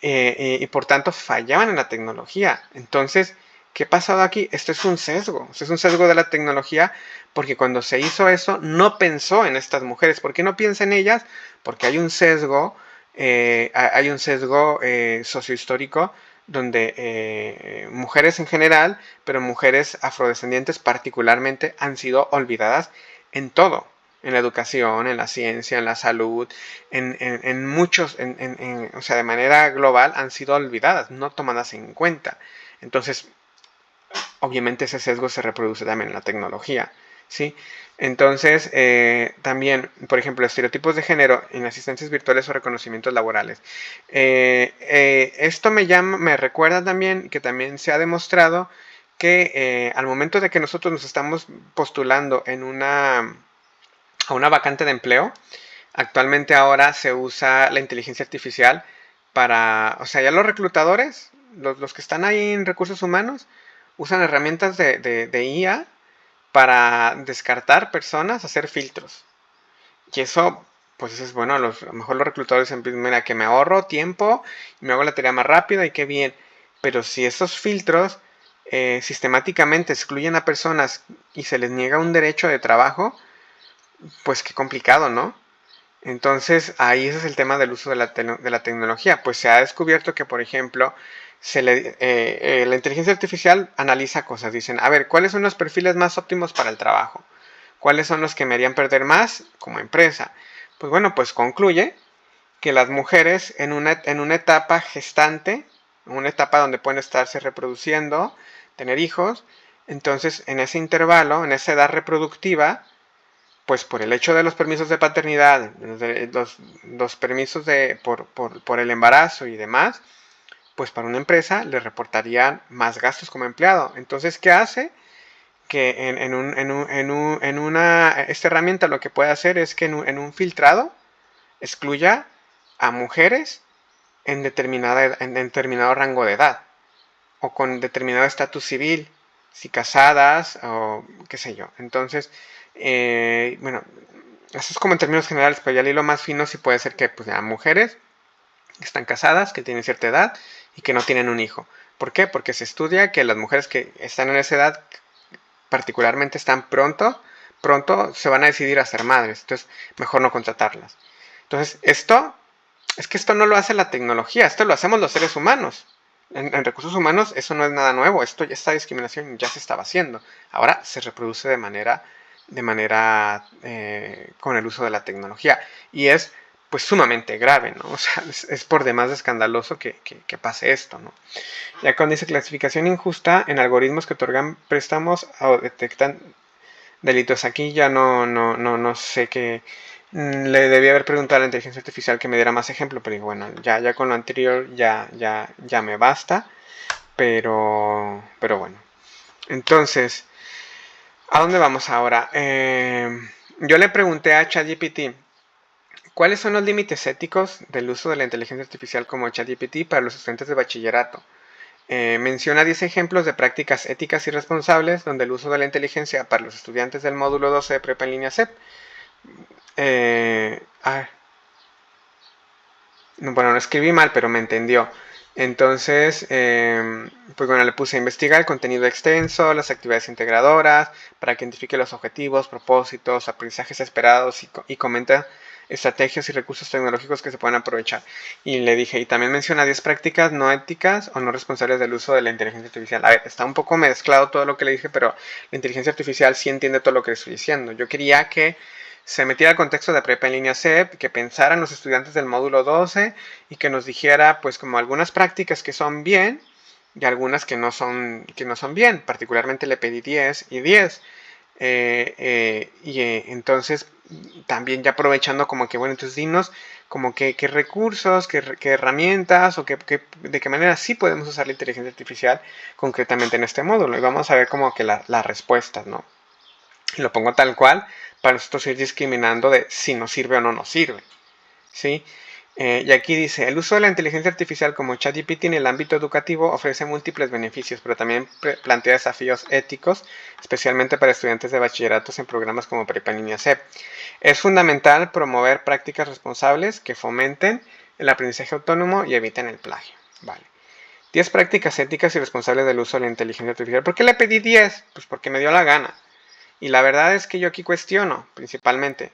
y por tanto fallaban en la tecnología. Entonces, ¿qué ha pasado aquí? Esto es un sesgo. Esto es un sesgo de la tecnología porque cuando se hizo eso no pensó en estas mujeres. ¿Por qué no piensa en ellas? Porque hay un sesgo, sociohistórico donde mujeres en general, pero mujeres afrodescendientes particularmente, han sido olvidadas en todo, en la educación, en la ciencia, en la salud, en muchos, o sea, de manera global han sido olvidadas, no tomadas en cuenta. Entonces, obviamente ese sesgo se reproduce también en la tecnología, ¿sí? Entonces, también, por ejemplo, estereotipos de género en asistencias virtuales o reconocimientos laborales. Esto me recuerda también que también se ha demostrado que al momento de que nosotros nos estamos postulando a una vacante de empleo, actualmente ahora se usa la inteligencia artificial o sea, ya los reclutadores, los que están ahí en recursos humanos, usan herramientas de IA para descartar personas, hacer filtros. Y eso, pues eso es bueno. A lo mejor los reclutadores empiezan, mira, que me ahorro tiempo y me hago la tarea más rápida y qué bien. Pero si esos filtros sistemáticamente excluyen a personas y se les niega un derecho de trabajo, pues qué complicado, ¿no? Entonces, ahí ese es el tema del uso de la tecnología. Pues se ha descubierto que, por ejemplo, la inteligencia artificial analiza cosas. Dicen, a ver, ¿cuáles son los perfiles más óptimos para el trabajo? ¿Cuáles son los que me harían perder más como empresa? Pues bueno, pues concluye que las mujeres en una etapa gestante, una etapa donde pueden estarse reproduciendo, tener hijos, entonces en ese intervalo, en esa edad reproductiva, pues por el hecho de los permisos de paternidad, los permisos por el embarazo y demás, pues para una empresa le reportarían más gastos como empleado. Entonces, ¿qué hace? Que esta herramienta lo que puede hacer es que en un filtrado excluya a mujeres en determinado rango de edad o con determinado estatus civil, si casadas o qué sé yo. Entonces, bueno, eso es como en términos generales, pero ya el hilo más fino sí puede ser que pues, a mujeres que están casadas, que tienen cierta edad y que no tienen un hijo. ¿Por qué? Porque se estudia que las mujeres que están en esa edad particularmente están pronto se van a decidir a ser madres. Entonces, mejor no contratarlas. Entonces, esto no lo hace la tecnología, esto lo hacemos los seres humanos. En recursos humanos eso no es nada nuevo, esta discriminación ya se estaba haciendo. Ahora se reproduce de manera con el uso de la tecnología. Y es pues sumamente grave, ¿no? O sea, es por demás escandaloso que pase esto, ¿no? Ya cuando dice clasificación injusta en algoritmos que otorgan préstamos o detectan delitos, aquí ya no sé qué. Le debía haber preguntado a la inteligencia artificial que me diera más ejemplo, pero digo, bueno, ya con lo anterior ya me basta, pero bueno. Entonces, ¿a dónde vamos ahora? Yo le pregunté a ChatGPT, ¿cuáles son los límites éticos del uso de la inteligencia artificial como ChatGPT para los estudiantes de bachillerato? Menciona 10 ejemplos de prácticas éticas y responsables donde el uso de la inteligencia para los estudiantes del módulo 12 de Prepa en línea CEP. Bueno, lo escribí mal, pero me entendió. Entonces, pues bueno, le puse a investigar el contenido extenso, las actividades integradoras, para que identifique los objetivos, propósitos, aprendizajes esperados y comenta estrategias y recursos tecnológicos que se pueden aprovechar. Y le dije, y también menciona 10 prácticas no éticas o no responsables del uso de la inteligencia artificial. A ver, está un poco mezclado todo lo que le dije, pero la inteligencia artificial sí entiende todo lo que le estoy diciendo. Yo quería que se metiera al contexto de Prepa en línea CEP, que pensaran los estudiantes del módulo 12 y que nos dijera pues como algunas prácticas que son bien y algunas que no son bien. Particularmente le pedí 10 y 10. Entonces también ya aprovechando como que bueno, entonces dinos como que qué recursos, qué herramientas o de qué manera sí podemos usar la inteligencia artificial concretamente en este módulo. Y vamos a ver como que las respuestas, ¿no? Y lo pongo tal cual para nosotros ir discriminando de si nos sirve o no nos sirve, ¿sí? Y aquí dice, el uso de la inteligencia artificial como ChatGPT en el ámbito educativo ofrece múltiples beneficios, pero también plantea desafíos éticos, especialmente para estudiantes de bachilleratos en programas como Prepa en línea CEP. Es fundamental promover prácticas responsables que fomenten el aprendizaje autónomo y eviten el plagio. Vale. 10 prácticas éticas y responsables del uso de la inteligencia artificial. ¿Por qué le pedí 10? Pues porque me dio la gana. Y la verdad es que yo aquí cuestiono, principalmente,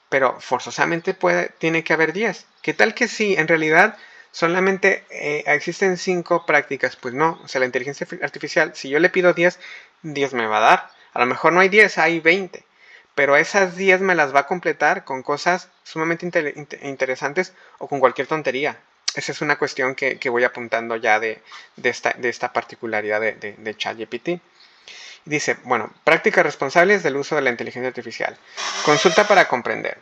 pero forzosamente tiene que haber 10. ¿Qué tal que sí, en realidad solamente existen 5 prácticas? Pues no, o sea, la inteligencia artificial, si yo le pido 10, 10 me va a dar. A lo mejor no hay 10, hay 20. Pero esas 10 me las va a completar con cosas sumamente interesantes o con cualquier tontería. Esa es una cuestión que voy apuntando ya de esta particularidad de ChatGPT. Dice, bueno, prácticas responsables del uso de la inteligencia artificial. Consulta para comprender.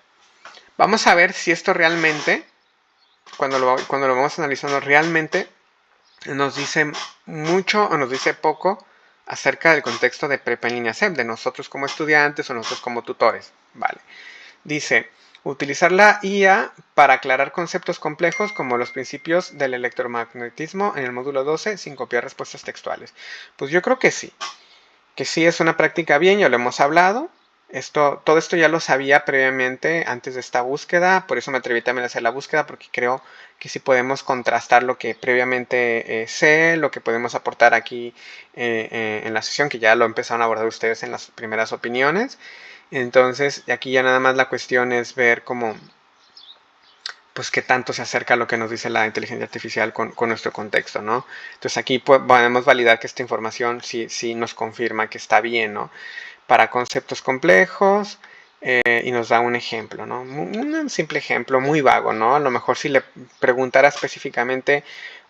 Vamos a ver si esto realmente, cuando lo vamos analizando, realmente nos dice mucho o nos dice poco acerca del contexto de Prepa en línea CEP, de nosotros como estudiantes o nosotros como tutores. Vale. Dice, utilizar la IA para aclarar conceptos complejos como los principios del electromagnetismo en el módulo 12 sin copiar respuestas textuales. Pues yo creo que sí es una práctica bien, ya lo hemos hablado. Todo esto ya lo sabía previamente antes de esta búsqueda, por eso me atreví también a hacer la búsqueda, porque creo que si podemos contrastar lo que previamente sé, lo que podemos aportar aquí en la sesión, que ya lo empezaron a abordar ustedes en las primeras opiniones. Entonces, aquí ya nada más la cuestión es ver cómo, pues qué tanto se acerca a lo que nos dice la inteligencia artificial con nuestro contexto, ¿no? Entonces aquí podemos validar que esta información sí nos confirma que está bien, ¿no? Para conceptos complejos, y nos da un ejemplo, ¿no? Un simple ejemplo muy vago, ¿no? A lo mejor si le preguntara específicamente,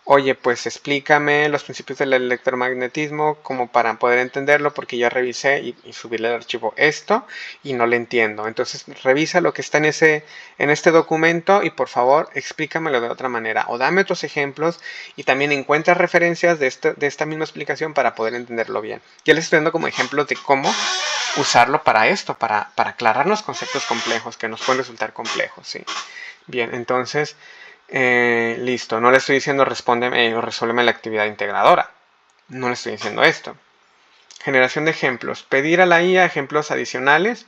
oye, pues explícame los principios del electromagnetismo como para poder entenderlo, porque ya revisé y subirle al archivo esto y no le entiendo. Entonces revisa lo que está en este documento y por favor explícamelo de otra manera o dame otros ejemplos y también encuentra referencias de esta misma explicación para poder entenderlo bien. Ya les estoy dando como ejemplos de cómo usarlo para esto, para aclararnos conceptos complejos que nos pueden resultar complejos, ¿sí? Bien, entonces, listo. No le estoy diciendo respóndeme o resuélveme la actividad integradora. No le estoy diciendo esto. Generación de ejemplos. Pedir a la IA ejemplos adicionales.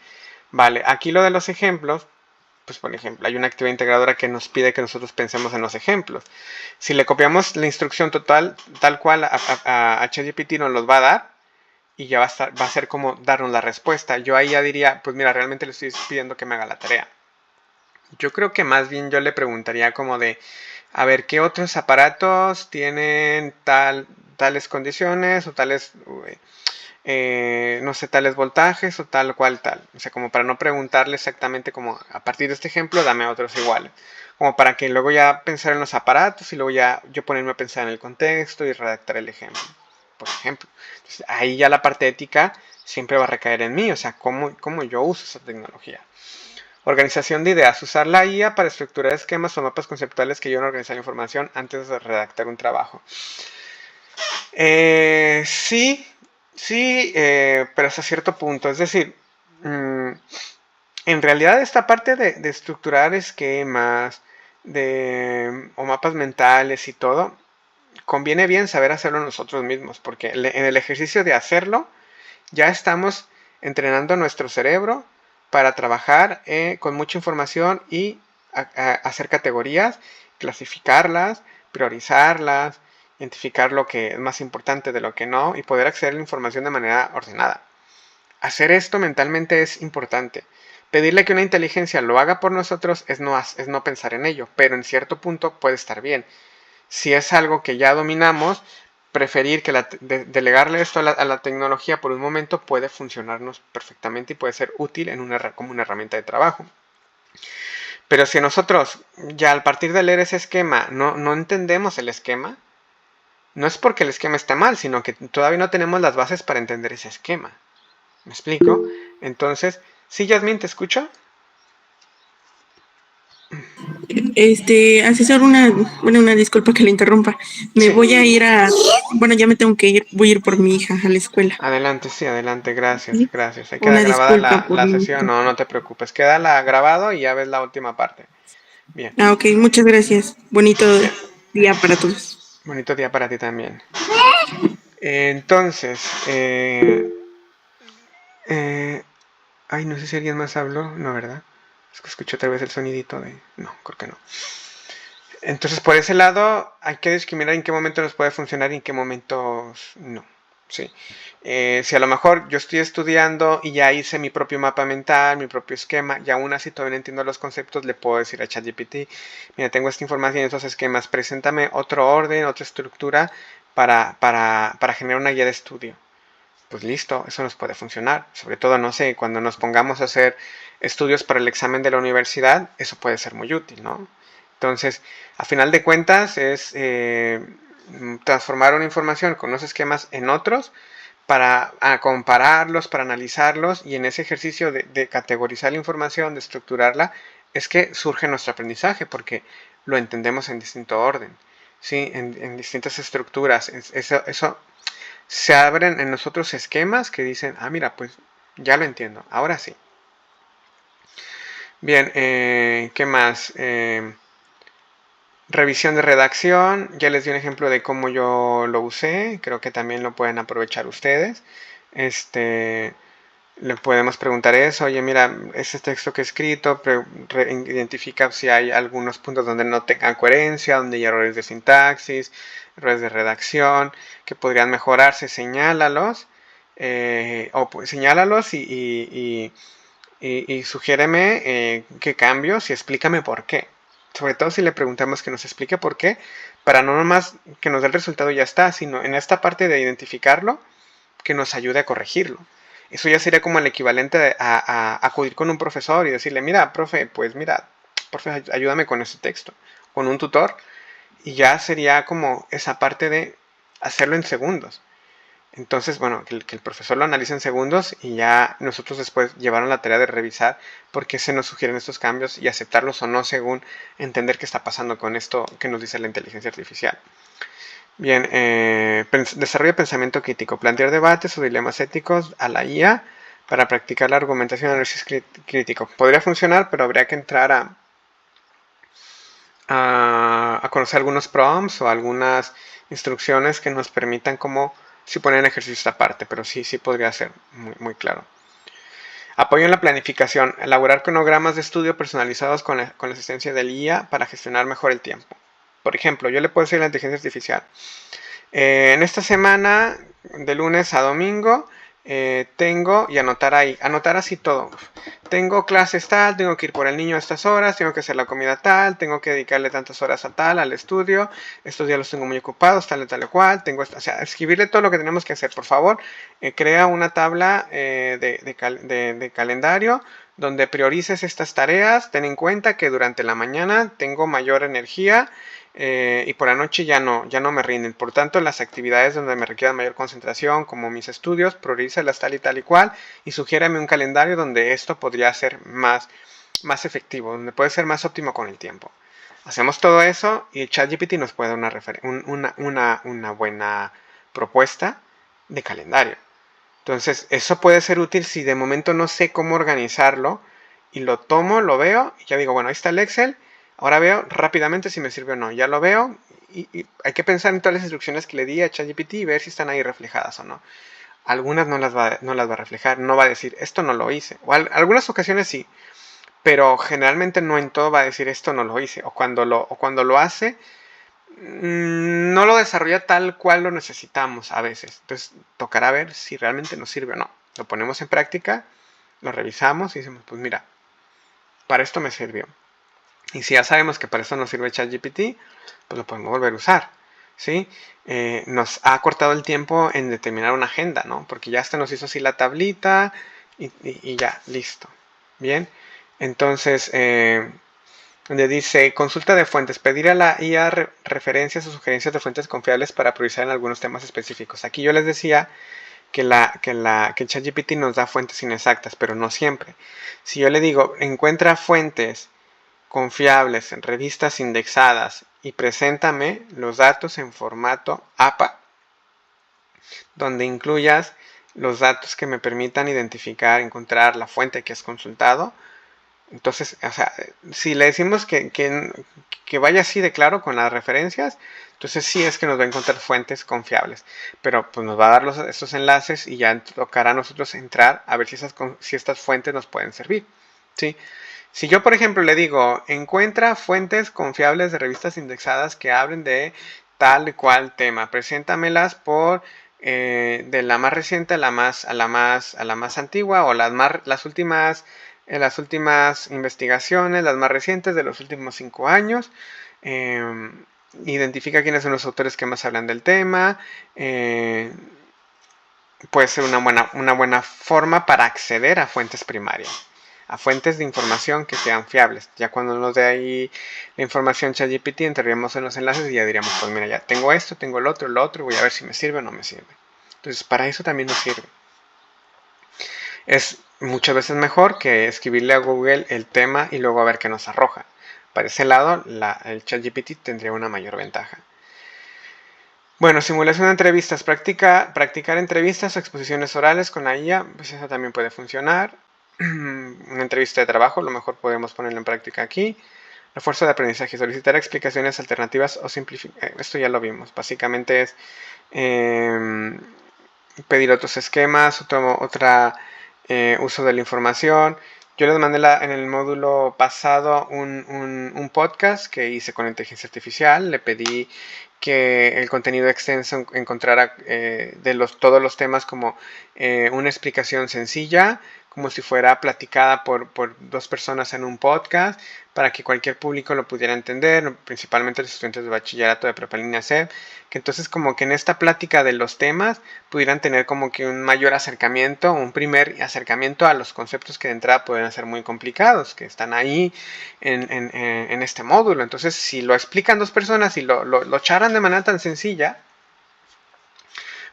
Vale, aquí lo de los ejemplos, pues por ejemplo, hay una actividad integradora que nos pide que nosotros pensemos en los ejemplos. Si le copiamos la instrucción total, tal cual a ChatGPT nos los va a dar, y ya va a ser como darnos la respuesta. Yo ahí ya diría, pues mira, realmente le estoy pidiendo que me haga la tarea. Yo creo que más bien yo le preguntaría como de, a ver, ¿qué otros aparatos tienen tales condiciones o tales, no sé, tales voltajes o tal cual tal? O sea, como para no preguntarle exactamente como, a partir de este ejemplo, dame otros iguales. Como para que luego ya pensar en los aparatos y luego ya yo ponerme a pensar en el contexto y redactar el ejemplo, por ejemplo. Entonces, ahí ya la parte ética siempre va a recaer en mí, o sea, cómo yo uso esa tecnología. Organización de ideas. Usar la IA para estructurar esquemas o mapas conceptuales que ayudan a organizar la información antes de redactar un trabajo. Sí, pero hasta cierto punto. Es decir, en realidad esta parte de estructurar esquemas o mapas mentales y todo, conviene bien saber hacerlo nosotros mismos, porque en el ejercicio de hacerlo ya estamos entrenando nuestro cerebro para trabajar con mucha información y hacer categorías, clasificarlas, priorizarlas, identificar lo que es más importante de lo que no y poder acceder a la información de manera ordenada. Hacer esto mentalmente es importante. Pedirle que una inteligencia lo haga por nosotros es no pensar en ello, pero en cierto punto puede estar bien. Si es algo que ya dominamos, preferir que delegarle esto a la tecnología por un momento puede funcionarnos perfectamente y puede ser útil como una herramienta de trabajo. Pero si nosotros ya al partir de leer ese esquema no entendemos el esquema, no es porque el esquema esté mal, sino que todavía no tenemos las bases para entender ese esquema. ¿Me explico? Entonces, ¿sí, Yasmin, te escucho? Asesor, una disculpa que le interrumpa. Me Sí. voy a ir bueno, ya me tengo que ir, voy a ir por mi hija a la escuela. Adelante, sí, adelante, gracias, ¿Sí? gracias. Ahí queda Una grabada disculpa por la sesión, esto. no te preocupes. Queda grabado y ya ves la última parte. Bien, Ok, muchas gracias. Bonito bien. día para todos. Bonito día para ti también. Entonces, eh, ay, no sé si alguien más habló, no, ¿verdad? Es que escuché otra vez el sonidito de... No, creo que no. Entonces, por ese lado, hay que discriminar en qué momento nos puede funcionar y en qué momentos no. Sí. Si a lo mejor yo estoy estudiando y ya hice mi propio mapa mental, mi propio esquema, y aún así todavía no entiendo los conceptos, le puedo decir a ChatGPT, mira, tengo esta información y estos esquemas, preséntame otro orden, otra estructura para generar una guía de estudio. Pues listo, eso nos puede funcionar. Sobre todo, no sé, cuando nos pongamos a hacer estudios para el examen de la universidad, eso puede ser muy útil, ¿no? Entonces, a final de cuentas, es transformar una información con unos esquemas en otros para compararlos, para analizarlos, y en ese ejercicio de categorizar la información, de estructurarla, es que surge nuestro aprendizaje, porque lo entendemos en distinto orden, ¿sí? En distintas estructuras. Eso se abren en nosotros esquemas que dicen, ah, mira, pues ya lo entiendo, ahora sí. Bien, ¿qué más? Revisión de redacción, ya les di un ejemplo de cómo yo lo usé, creo que también lo pueden aprovechar ustedes. Le podemos preguntar eso, oye, mira, ese texto que he escrito identifica si hay algunos puntos donde no tengan coherencia, donde hay errores de sintaxis, errores de redacción, que podrían mejorarse, señálalos, señálalos y sugiéreme qué cambios y explícame por qué. Sobre todo si le preguntamos que nos explique por qué, para no nomás que nos dé el resultado y ya está, sino en esta parte de identificarlo, que nos ayude a corregirlo. Eso ya sería como el equivalente a acudir con un profesor y decirle, mira, profe, pues mira, profe, ayúdame con este texto, con un tutor, y ya sería como esa parte de hacerlo en segundos. Entonces, bueno, que el profesor lo analice en segundos y ya nosotros después llevaron la tarea de revisar por qué se nos sugieren estos cambios y aceptarlos o no según entender qué está pasando con esto que nos dice la inteligencia artificial. Bien, desarrollo de pensamiento crítico, plantear debates o dilemas éticos a la IA para practicar la argumentación y análisis crítico. Podría funcionar, pero habría que entrar a conocer algunos prompts o algunas instrucciones que nos permitan como si poner en ejercicio esta parte, pero sí podría ser muy claro. Apoyo en la planificación, elaborar cronogramas de estudio personalizados con la asistencia del IA para gestionar mejor el tiempo. Por ejemplo, yo le puedo decir a la inteligencia artificial, en esta semana, de lunes a domingo, tengo, y anotar así todo. Tengo clases tal, tengo que ir por el niño a estas horas, tengo que hacer la comida tal, tengo que dedicarle tantas horas a tal, al estudio, estos días los tengo muy ocupados, tal y cual, o sea, escribirle todo lo que tenemos que hacer, por favor, crea una tabla de calendario donde priorices estas tareas, ten en cuenta que durante la mañana tengo mayor energía, y por la noche ya no me rinden. Por tanto, las actividades donde me requieran mayor concentración, como mis estudios, priorízalas tal y cual, y sugiérame un calendario donde esto podría ser más efectivo, donde puede ser más óptimo con el tiempo. Hacemos todo eso y ChatGPT nos puede dar una buena propuesta de calendario. Entonces, eso puede ser útil si de momento no sé cómo organizarlo y lo tomo, lo veo y ya digo, bueno, ahí está el Excel. Ahora veo rápidamente si me sirve o no. Ya lo veo y hay que pensar en todas las instrucciones que le di a ChatGPT y ver si están ahí reflejadas o no. Algunas no las va a reflejar, no va a decir esto no lo hice. O algunas ocasiones sí, pero generalmente no en todo va a decir esto no lo hice. O cuando lo hace, no lo desarrolla tal cual lo necesitamos a veces. Entonces tocará ver si realmente nos sirve o no. Lo ponemos en práctica, lo revisamos y decimos, pues mira, para esto me sirvió. Y si ya sabemos que para esto nos sirve ChatGPT, pues lo podemos volver a usar. ¿Sí? Nos ha cortado el tiempo en determinar una agenda, ¿no? Porque ya hasta nos hizo así la tablita y ya, listo. Bien, entonces, donde dice consulta de fuentes, pedir a la IA referencias o sugerencias de fuentes confiables para priorizar en algunos temas específicos. Aquí yo les decía que el ChatGPT nos da fuentes inexactas, pero no siempre. Si yo le digo, encuentra fuentes confiables en revistas indexadas y preséntame los datos en formato APA, donde incluyas los datos que me permitan identificar, encontrar la fuente que has consultado. Entonces, o sea, si le decimos que vaya así de claro con las referencias, entonces sí es que nos va a encontrar fuentes confiables. Pero pues nos va a dar estos enlaces y ya tocará a nosotros entrar a ver si estas fuentes nos pueden servir. ¿Sí? Si yo, por ejemplo, le digo, encuentra fuentes confiables de revistas indexadas que hablen de tal y cual tema, preséntamelas por de la más reciente a la más antigua o las últimas investigaciones, las más recientes de los últimos 5 años. Identifica quiénes son los autores que más hablan del tema. Puede ser una buena forma para acceder a fuentes primarias, a fuentes de información que sean fiables. Ya cuando nos dé ahí la información ChatGPT, entraríamos en los enlaces y ya diríamos, pues mira, ya tengo esto, tengo el otro, y voy a ver si me sirve o no me sirve. Entonces, para eso también nos sirve. Es muchas veces mejor que escribirle a Google el tema y luego a ver qué nos arroja. Para ese lado, el ChatGPT tendría una mayor ventaja. Bueno, simulación de entrevistas. Practicar entrevistas o exposiciones orales con la IA, pues eso también puede funcionar. Una entrevista de trabajo, lo mejor podemos ponerlo en práctica aquí. Refuerzo de aprendizaje, solicitar explicaciones alternativas o simplificar. Esto ya lo vimos. Básicamente es pedir otros esquemas, otra uso de la información. Yo les mandé en el módulo pasado un podcast que hice con inteligencia artificial. Le pedí que el contenido extenso encontrara todos los temas como una explicación sencilla, como si fuera platicada por dos personas en un podcast, para que cualquier público lo pudiera entender, principalmente los estudiantes de bachillerato de prepa línea C, que entonces como que en esta plática de los temas pudieran tener como que un mayor acercamiento, un primer acercamiento a los conceptos que de entrada pueden ser muy complicados, que están ahí en este módulo. Entonces, si lo explican dos personas y lo charlan de manera tan sencilla,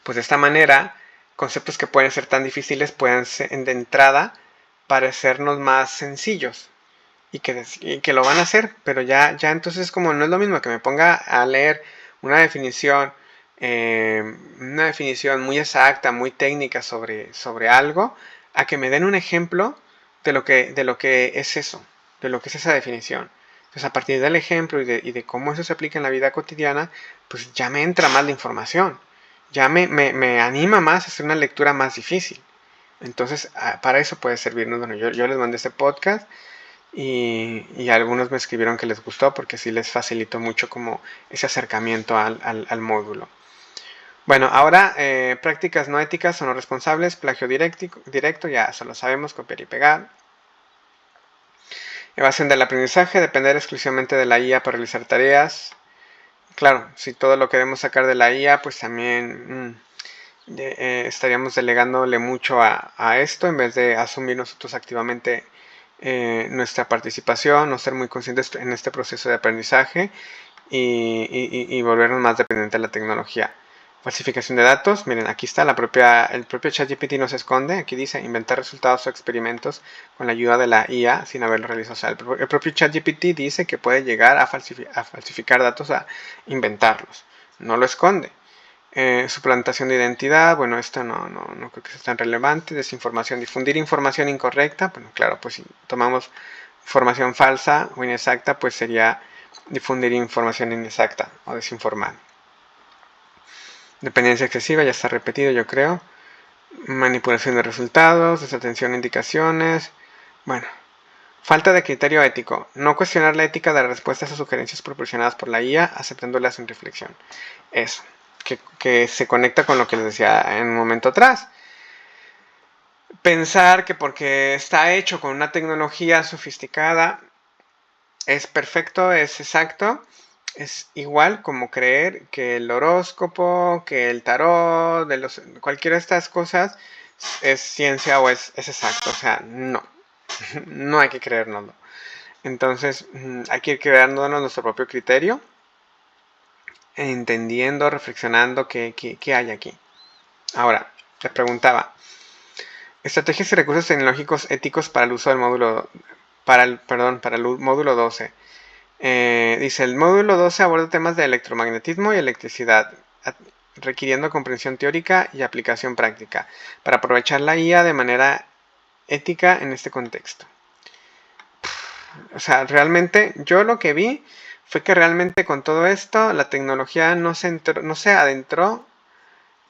pues de esta manera, conceptos que pueden ser tan difíciles pueden ser, de entrada parecernos más sencillos. Y que lo van a hacer, pero ya entonces como no es lo mismo que me ponga a leer una definición muy exacta, muy técnica sobre algo, a que me den un ejemplo de lo que es eso, de lo que es esa definición. Entonces a partir del ejemplo y de cómo eso se aplica en la vida cotidiana, pues ya me entra más la información, ya me anima más a hacer una lectura más difícil. Entonces para eso puede servirnos. Bueno, yo les mandé este podcast. Y algunos me escribieron que les gustó porque sí les facilitó mucho como ese acercamiento al módulo. Bueno, ahora prácticas no éticas o no responsables, plagio directo, ya eso lo sabemos, copiar y pegar. Evasión del aprendizaje, depender exclusivamente de la IA para realizar tareas. Claro, si todo lo queremos sacar de la IA, pues también estaríamos delegándole mucho a esto en vez de asumir nosotros activamente nuestra participación, no ser muy conscientes en este proceso de aprendizaje y volvernos más dependientes de la tecnología. Falsificación de datos, miren, aquí está el propio ChatGPT no se esconde, aquí dice inventar resultados o experimentos con la ayuda de la IA sin haberlo realizado. O sea, el propio ChatGPT dice que puede llegar a falsificar datos, a inventarlos, no lo esconde. Suplantación de identidad, bueno, esto no creo que sea tan relevante. Desinformación, difundir información incorrecta, bueno, claro, pues si tomamos información falsa o inexacta, pues sería difundir información inexacta o desinformar. Dependencia excesiva, ya está repetido, yo creo. Manipulación de resultados, desatención a indicaciones, bueno. Falta de criterio ético. No cuestionar la ética de las respuestas a sugerencias proporcionadas por la IA, aceptándolas sin reflexión. Eso. Que se conecta con lo que les decía en un momento atrás. Pensar que porque está hecho con una tecnología sofisticada es perfecto, es exacto, es igual como creer que el horóscopo, que el tarot, cualquiera de estas cosas es ciencia o es exacto. O sea, no hay que creérnoslo. Entonces hay que ir creándonos nuestro propio criterio, entendiendo, reflexionando qué hay aquí. Ahora, les preguntaba, estrategias y recursos tecnológicos éticos para el uso del módulo, para el módulo 12. Dice, el módulo 12 aborda temas de electromagnetismo y electricidad, requiriendo comprensión teórica y aplicación práctica, para aprovechar la IA de manera ética en este contexto. O sea, realmente yo lo que vi fue que realmente con todo esto la tecnología no se adentró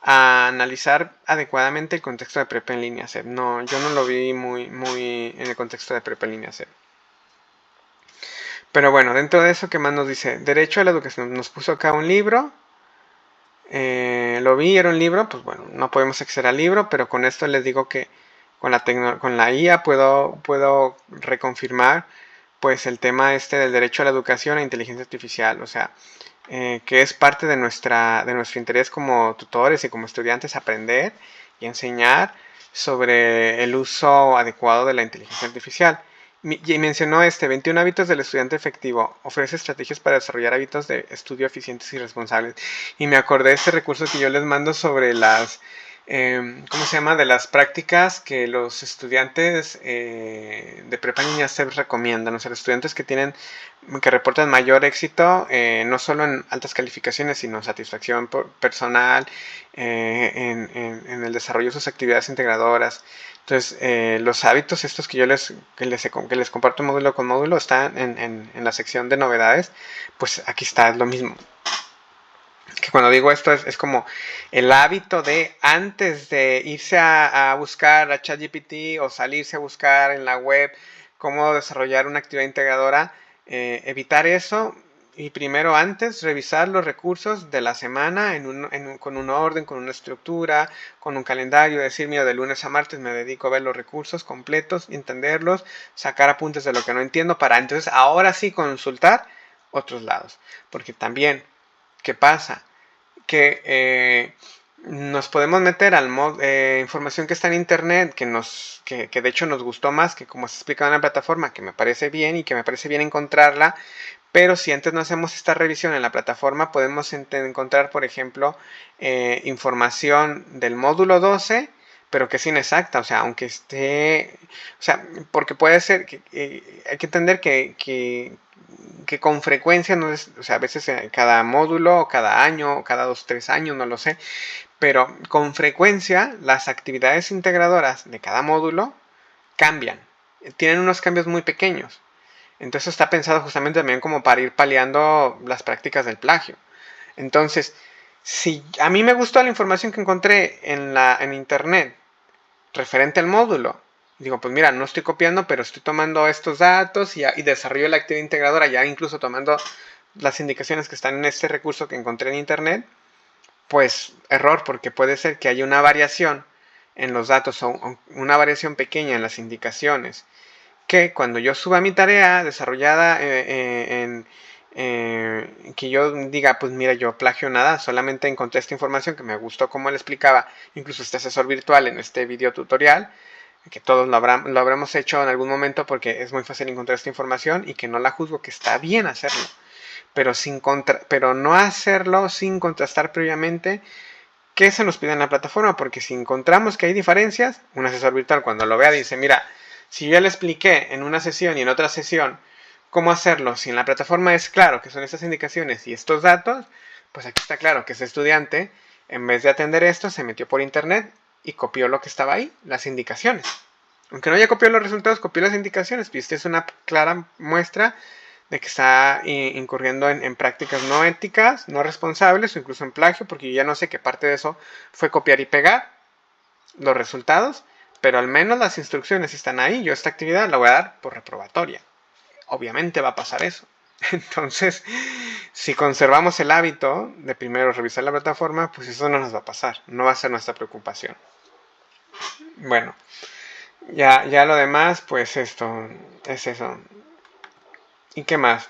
a analizar adecuadamente el contexto de prepa en línea C. No, yo no lo vi muy en el contexto de prepa en línea C. Pero bueno, dentro de eso, ¿qué más nos dice? Derecho a la educación. Nos puso acá un libro. Lo vi, era un libro. Pues bueno, no podemos acceder al libro, pero con esto les digo que con la IA puedo reconfirmar pues el tema del derecho a la educación e inteligencia artificial. O sea, que es parte de nuestro interés como tutores y como estudiantes aprender y enseñar sobre el uso adecuado de la inteligencia artificial. Y mencionó 21 hábitos del estudiante efectivo. Ofrece estrategias para desarrollar hábitos de estudio eficientes y responsables. Y me acordé de este recurso que yo les mando sobre las ¿cómo se llama? De las prácticas que los estudiantes de prepa línea C recomiendan. O sea, los estudiantes que reportan mayor éxito, no solo en altas calificaciones, sino satisfacción personal, en el desarrollo de sus actividades integradoras. Entonces, los hábitos estos que les comparto módulo con módulo están en la sección de novedades. Pues aquí está, es lo mismo. que cuando digo esto es como el hábito de antes de irse a buscar a ChatGPT o salirse a buscar en la web cómo desarrollar una actividad integradora, evitar eso y primero antes revisar los recursos de la semana con un orden, con una estructura, con un calendario, decir, mira, de lunes a martes me dedico a ver los recursos completos, entenderlos, sacar apuntes de lo que no entiendo para entonces ahora sí consultar otros lados. Porque también, ¿qué pasa? Que nos podemos meter al información que está en internet, que de hecho nos gustó más, que como se explica en la plataforma, que me parece bien y que me parece bien encontrarla, pero si antes no hacemos esta revisión en la plataforma, podemos encontrar, por ejemplo, información del módulo 12, pero que es inexacta, o sea, aunque esté, o sea, porque puede ser, hay que entender que con frecuencia, no es, o sea, a veces cada módulo, o cada año, o cada 2-3 años, no lo sé, pero con frecuencia las actividades integradoras de cada módulo cambian, tienen unos cambios muy pequeños. Entonces está pensado justamente también como para ir paliando las prácticas del plagio. Entonces, si a mí me gustó la información que encontré en internet referente al módulo, digo, pues mira, no estoy copiando, pero estoy tomando estos datos y desarrollo la actividad integradora, ya incluso tomando las indicaciones que están en este recurso que encontré en internet, pues error, porque puede ser que haya una variación en los datos o una variación pequeña en las indicaciones que cuando yo suba mi tarea desarrollada que yo diga, pues mira, yo plagio nada, solamente encontré esta información que me gustó como le explicaba, incluso este asesor virtual en este video tutorial, que todos lo habremos hecho en algún momento porque es muy fácil encontrar esta información y que no la juzgo, que está bien hacerlo, pero no hacerlo sin contrastar previamente qué se nos pide en la plataforma, porque si encontramos que hay diferencias, un asesor virtual cuando lo vea dice, mira, si yo ya le expliqué en una sesión y en otra sesión cómo hacerlo, si en la plataforma es claro que son estas indicaciones y estos datos, pues aquí está claro que ese estudiante, en vez de atender esto, se metió por internet y copió lo que estaba ahí, las indicaciones. Aunque no haya copiado los resultados, copió las indicaciones, y esta es una clara muestra de que está incurriendo en prácticas no éticas, no responsables o incluso en plagio, porque yo ya no sé qué parte de eso fue copiar y pegar los resultados, pero al menos las instrucciones están ahí. Yo esta actividad la voy a dar por reprobatoria. Obviamente va a pasar eso. Entonces, si conservamos el hábito de primero revisar la plataforma, pues eso no nos va a pasar, no va a ser nuestra preocupación. Bueno, ya lo demás, pues esto es eso. ¿Y qué más?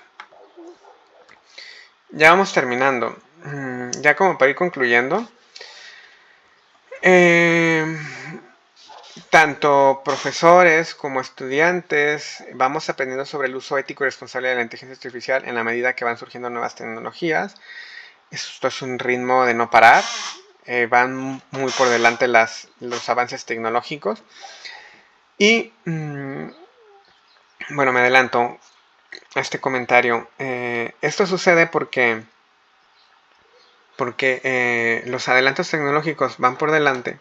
Ya vamos terminando. Ya como para ir concluyendo. Tanto profesores como estudiantes vamos aprendiendo sobre el uso ético y responsable de la inteligencia artificial en la medida que van surgiendo nuevas tecnologías. Esto es un ritmo de no parar. Van muy por delante los avances tecnológicos. Y bueno, me adelanto a este comentario. Esto sucede porque los adelantos tecnológicos van por delante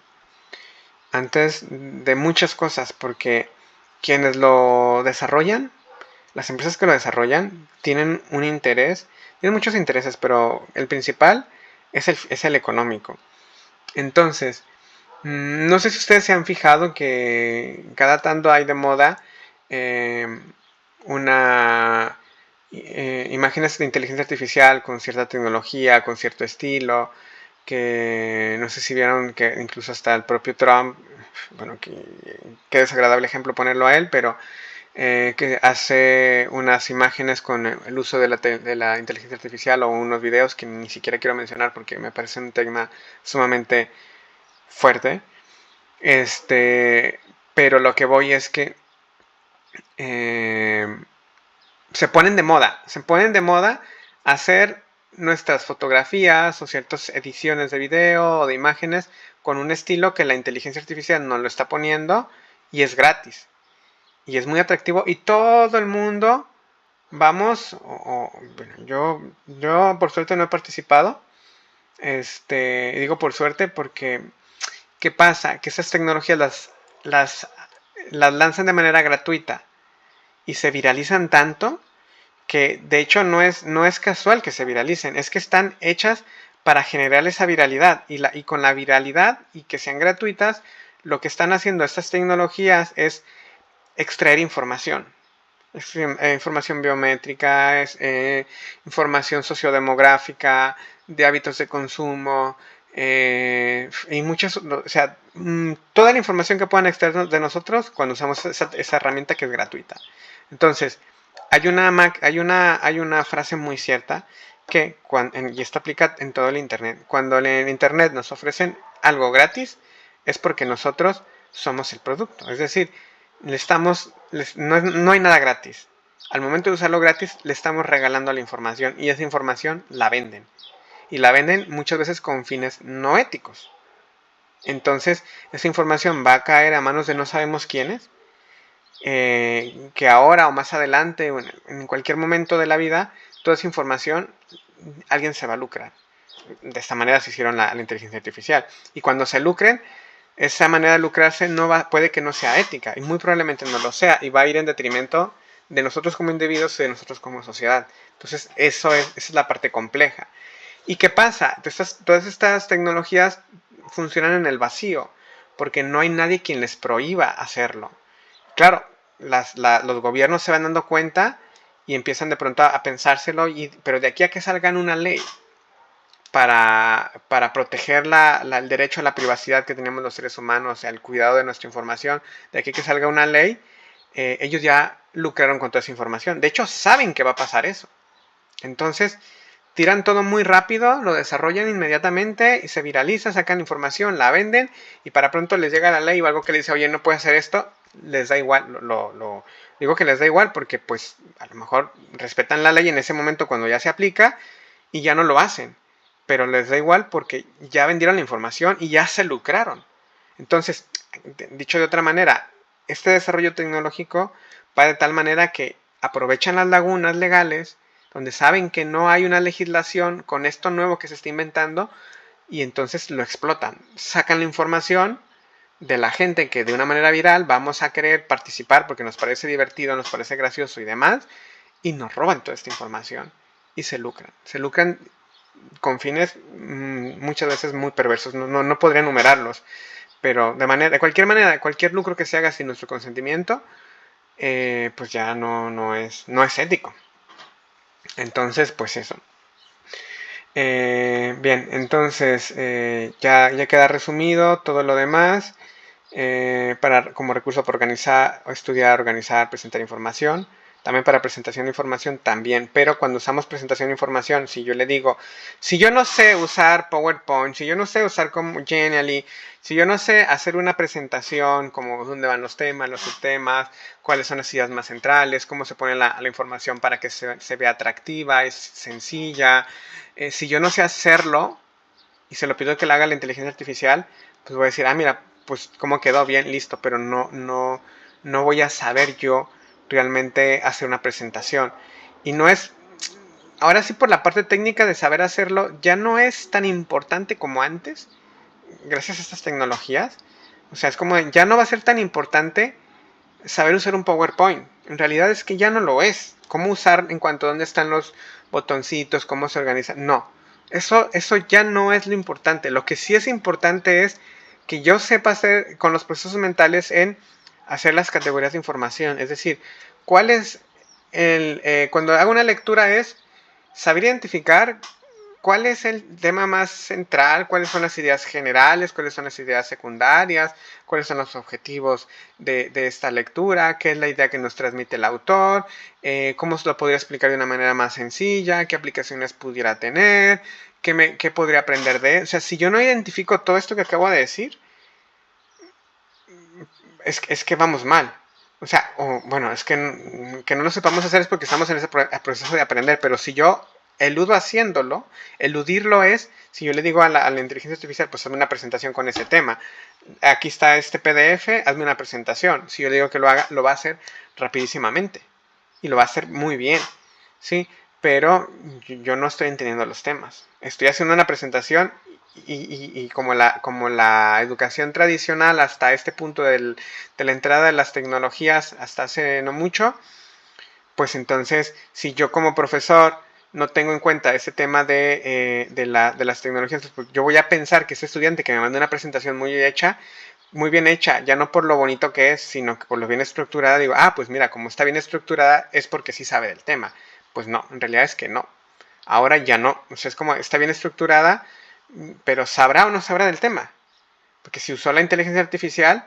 antes de muchas cosas, porque quienes lo desarrollan, las empresas que lo desarrollan, tienen un interés, tienen muchos intereses, pero el principal es el económico. Entonces, no sé si ustedes se han fijado que cada tanto hay de moda imágenes de inteligencia artificial con cierta tecnología, con cierto estilo, que no sé si vieron que incluso hasta el propio Trump, bueno, qué desagradable ejemplo ponerlo a él, pero que hace unas imágenes con el uso de la inteligencia artificial o unos videos que ni siquiera quiero mencionar porque me parece un tema sumamente fuerte. Pero lo que voy es que se ponen de moda hacer nuestras fotografías o ciertas ediciones de video o de imágenes con un estilo que la inteligencia artificial nos lo está poniendo y es gratis. Y es muy atractivo y todo el mundo vamos, bueno, yo por suerte no he participado, digo por suerte porque, ¿qué pasa? Que esas tecnologías las lanzan de manera gratuita y se viralizan tanto que de hecho no es casual que se viralicen, es que están hechas para generar esa viralidad. Y con la viralidad y que sean gratuitas, lo que están haciendo estas tecnologías es extraer información. Información biométrica, información sociodemográfica, de hábitos de consumo, y muchas, o sea, toda la información que puedan extraer de nosotros cuando usamos esa herramienta que es gratuita. Entonces, hay una frase muy cierta que, y esto aplica en todo el Internet, cuando en el Internet nos ofrecen algo gratis, es porque nosotros somos el producto. Es decir, no hay nada gratis. Al momento de usarlo gratis, le estamos regalando la información y esa información la venden. Y la venden muchas veces con fines no éticos. Entonces, esa información va a caer a manos de no sabemos quiénes, que ahora o más adelante, o en cualquier momento de la vida, toda esa información, alguien se va a lucrar. De esta manera se hicieron la inteligencia artificial. Y cuando se lucren, esa manera de lucrarse puede que no sea ética, y muy probablemente no lo sea, y va a ir en detrimento de nosotros como individuos y de nosotros como sociedad. Entonces, esa es la parte compleja. ¿Y qué pasa? Todas estas tecnologías funcionan en el vacío, porque no hay nadie quien les prohíba hacerlo. Claro, los gobiernos se van dando cuenta y empiezan de pronto a pensárselo, pero de aquí a que salgan una ley para proteger el derecho a la privacidad que tenemos los seres humanos, al cuidado de nuestra información, de aquí a que salga una ley, ellos ya lucraron con toda esa información. De hecho, saben que va a pasar eso. Entonces, tiran todo muy rápido, lo desarrollan inmediatamente y se viraliza, sacan información, la venden y para pronto les llega la ley o algo que les dice, oye, no puedes hacer esto, les da igual. Digo que les da igual porque pues a lo mejor respetan la ley en ese momento cuando ya se aplica y ya no lo hacen. Pero les da igual porque ya vendieron la información y ya se lucraron. Entonces, dicho de otra manera, este desarrollo tecnológico va de tal manera que aprovechan las lagunas legales donde saben que no hay una legislación con esto nuevo que se está inventando y entonces lo explotan. Sacan la información de la gente que de una manera viral vamos a querer participar porque nos parece divertido, nos parece gracioso y demás, y nos roban toda esta información y se lucran. Se lucran con fines muchas veces muy perversos. No podría enumerarlos, pero de cualquier manera, cualquier lucro que se haga sin nuestro consentimiento, pues ya no es ético. Entonces, pues eso. Bien, entonces ya queda resumido todo lo demás. Como recurso para organizar, estudiar, organizar, presentar información. También para presentación de información también. Pero cuando usamos presentación de información, si yo le digo, si yo no sé usar PowerPoint, si yo no sé usar como Genially, si yo no sé hacer una presentación como dónde van los temas, los subtemas, cuáles son las ideas más centrales, cómo se pone la información para que se vea atractiva, es sencilla. Si yo no sé hacerlo y se lo pido que lo haga la inteligencia artificial, pues voy a decir, mira, pues cómo quedó bien, listo, pero no voy a saber yo realmente hacer una presentación. Y no es, ahora sí por la parte técnica de saber hacerlo, ya no es tan importante como antes, gracias a estas tecnologías. O sea, es como, ya no va a ser tan importante saber usar un PowerPoint. En realidad es que ya no lo es. Cómo usar en cuanto a dónde están los botoncitos, cómo se organiza. No, eso ya no es lo importante. Lo que sí es importante es que yo sepa hacer con los procesos mentales en hacer las categorías de información. Es decir, cuál es cuando hago una lectura es saber identificar cuál es el tema más central, cuáles son las ideas generales, cuáles son las ideas secundarias, cuáles son los objetivos de esta lectura, qué es la idea que nos transmite el autor, cómo se lo podría explicar de una manera más sencilla, qué aplicaciones pudiera tener, qué podría aprender de él. O sea, si yo no identifico todo esto que acabo de decir, es que vamos mal. O sea, bueno, es que no lo sepamos hacer es porque estamos en ese proceso de aprender, pero si yo eludo haciéndolo, eludirlo es, si yo le digo a la inteligencia artificial, pues hazme una presentación con ese tema, aquí está este PDF, hazme una presentación, si yo le digo que lo haga, lo va a hacer rapidísimamente, y lo va a hacer muy bien, ¿sí? Pero yo no estoy entendiendo los temas, estoy haciendo una presentación y como la educación tradicional hasta este punto de la entrada de las tecnologías hasta hace no mucho, pues entonces si yo como profesor no tengo en cuenta ese tema de las tecnologías, pues yo voy a pensar que ese estudiante que me manda una presentación muy bien hecha, ya no por lo bonito que es, sino que por lo bien estructurada, digo, pues mira, como está bien estructurada es porque sí sabe del tema. Pues no, en realidad es que no. Ahora ya no. O sea, es como está bien estructurada, pero ¿sabrá o no sabrá del tema? Porque si usó la inteligencia artificial,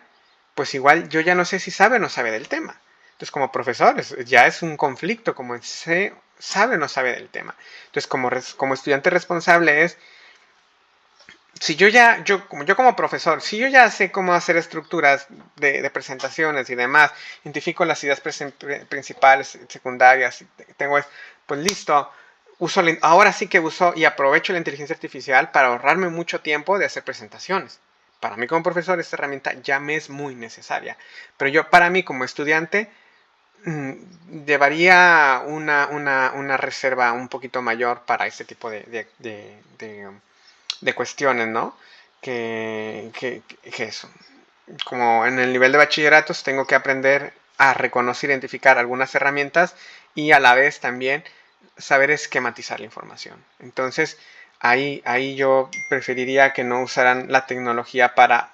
pues igual yo ya no sé si sabe o no sabe del tema. Entonces, como profesor, ya es un conflicto, como sabe o no sabe del tema. Entonces, como estudiante responsable es, si yo como profesor, si yo ya sé cómo hacer estructuras de presentaciones y demás, identifico las ideas principales, secundarias, pues listo, ahora sí que uso y aprovecho la inteligencia artificial para ahorrarme mucho tiempo de hacer presentaciones. Para mí como profesor esta herramienta ya me es muy necesaria, pero para mí como estudiante llevaría una reserva un poquito mayor para este tipo de cuestiones, ¿no? Que eso. Como en el nivel de bachilleratos tengo que aprender a reconocer, identificar algunas herramientas y a la vez también saber esquematizar la información. Entonces, ahí yo preferiría que no usaran la tecnología para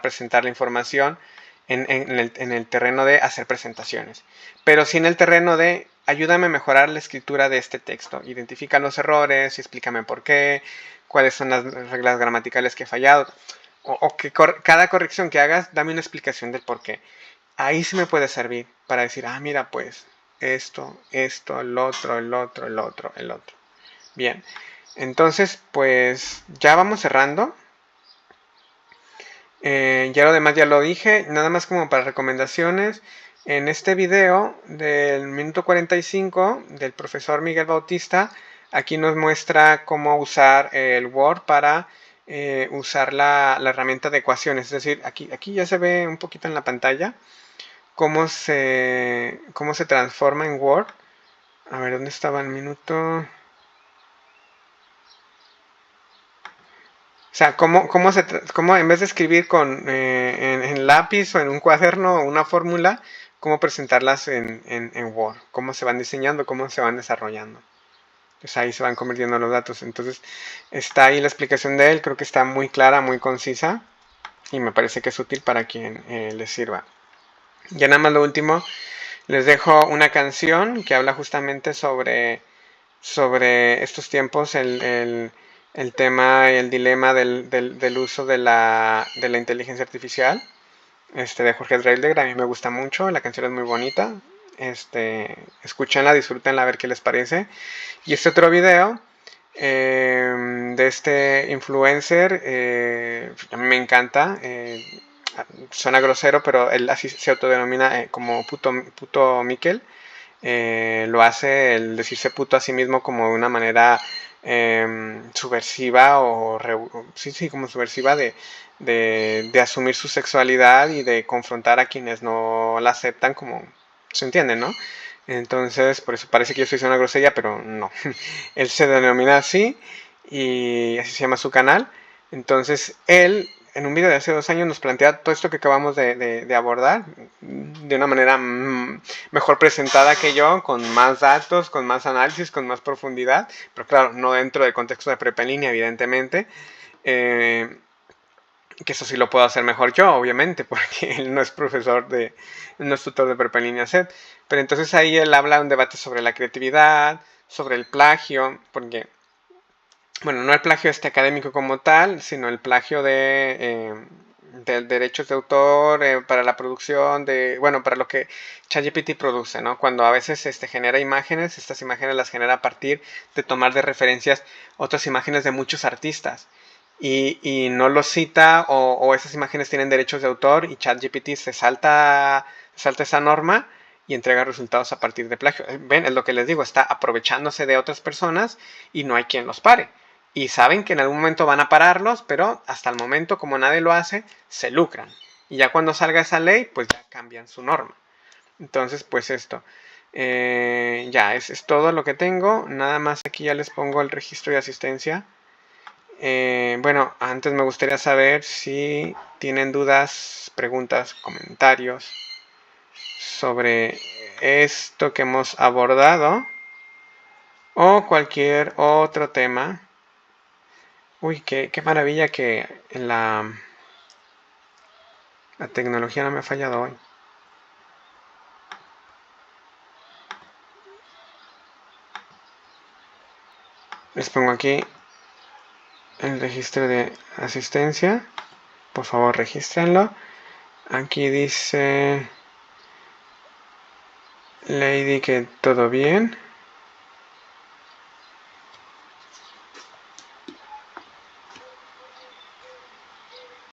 presentar la información en el terreno de hacer presentaciones, pero sí en el terreno de ayúdame a mejorar la escritura de este texto, identifica los errores y explícame por qué, cuáles son las reglas gramaticales que he fallado, o que cada corrección que hagas, dame una explicación del por qué. Ahí sí me puede servir para decir, mira, pues esto, el otro, el otro, el otro, el otro. Bien, entonces pues ya vamos cerrando. Ya lo demás ya lo dije, nada más como para recomendaciones. En este video del minuto 45 del profesor Miguel Bautista, aquí nos muestra cómo usar el Word para usar la herramienta de ecuaciones. Es decir, aquí ya se ve un poquito en la pantalla cómo se transforma en Word. A ver, ¿dónde estaba el minuto? O sea, cómo en vez de escribir en lápiz o en un cuaderno una fórmula, cómo presentarlas en Word, cómo se van diseñando, cómo se van desarrollando. Pues ahí se van convirtiendo los datos. Entonces, está ahí la explicación de él, creo que está muy clara, muy concisa y me parece que es útil para quien les sirva. Ya nada más lo último, les dejo una canción que habla justamente sobre estos tiempos, el tema y el dilema del uso de la inteligencia artificial, de Jorge Drexler. A mí me gusta mucho, la canción es muy bonita, escúchenla, disfrútenla, a ver qué les parece. Y este otro video de este influencer, a mí me encanta, suena grosero, pero él así se autodenomina como puto Miquel. Lo hace el decirse puto a sí mismo como de una manera subversiva sí, como subversiva de asumir su sexualidad y de confrontar a quienes no la aceptan, como se entiende, ¿no? Entonces, por eso parece que yo soy una grosería, pero no. Él se denomina así y así se llama su canal. Entonces, él en un video de hace 2 años nos plantea todo esto que acabamos de abordar de una manera mejor presentada que yo, con más datos, con más análisis, con más profundidad, pero claro, no dentro del contexto de prepa en línea, evidentemente. Que eso sí lo puedo hacer mejor yo, obviamente, porque él no es no es tutor de prepa en línea SED. Pero entonces ahí él habla de un debate sobre la creatividad, sobre el plagio, porque, bueno, no el plagio académico como tal, sino el plagio de derechos de autor para la producción para lo que ChatGPT produce, ¿no? Cuando a veces genera imágenes, estas imágenes las genera a partir de tomar de referencias otras imágenes de muchos artistas. Y no los cita o esas imágenes tienen derechos de autor y ChatGPT se salta esa norma y entrega resultados a partir de plagio. Ven, es lo que les digo, está aprovechándose de otras personas y no hay quien los pare. Y saben que en algún momento van a pararlos, pero hasta el momento, como nadie lo hace, se lucran. Y ya cuando salga esa ley, pues ya cambian su norma. Entonces, pues esto. Ya, es todo lo que tengo. Nada más aquí ya les pongo el registro de asistencia. Bueno, antes me gustaría saber si tienen dudas, preguntas, comentarios sobre esto que hemos abordado. o cualquier otro tema. Uy, qué maravilla que la tecnología no me ha fallado hoy. Les pongo aquí el registro de asistencia. Por favor, regístrenlo. Aquí dice Lady que todo bien.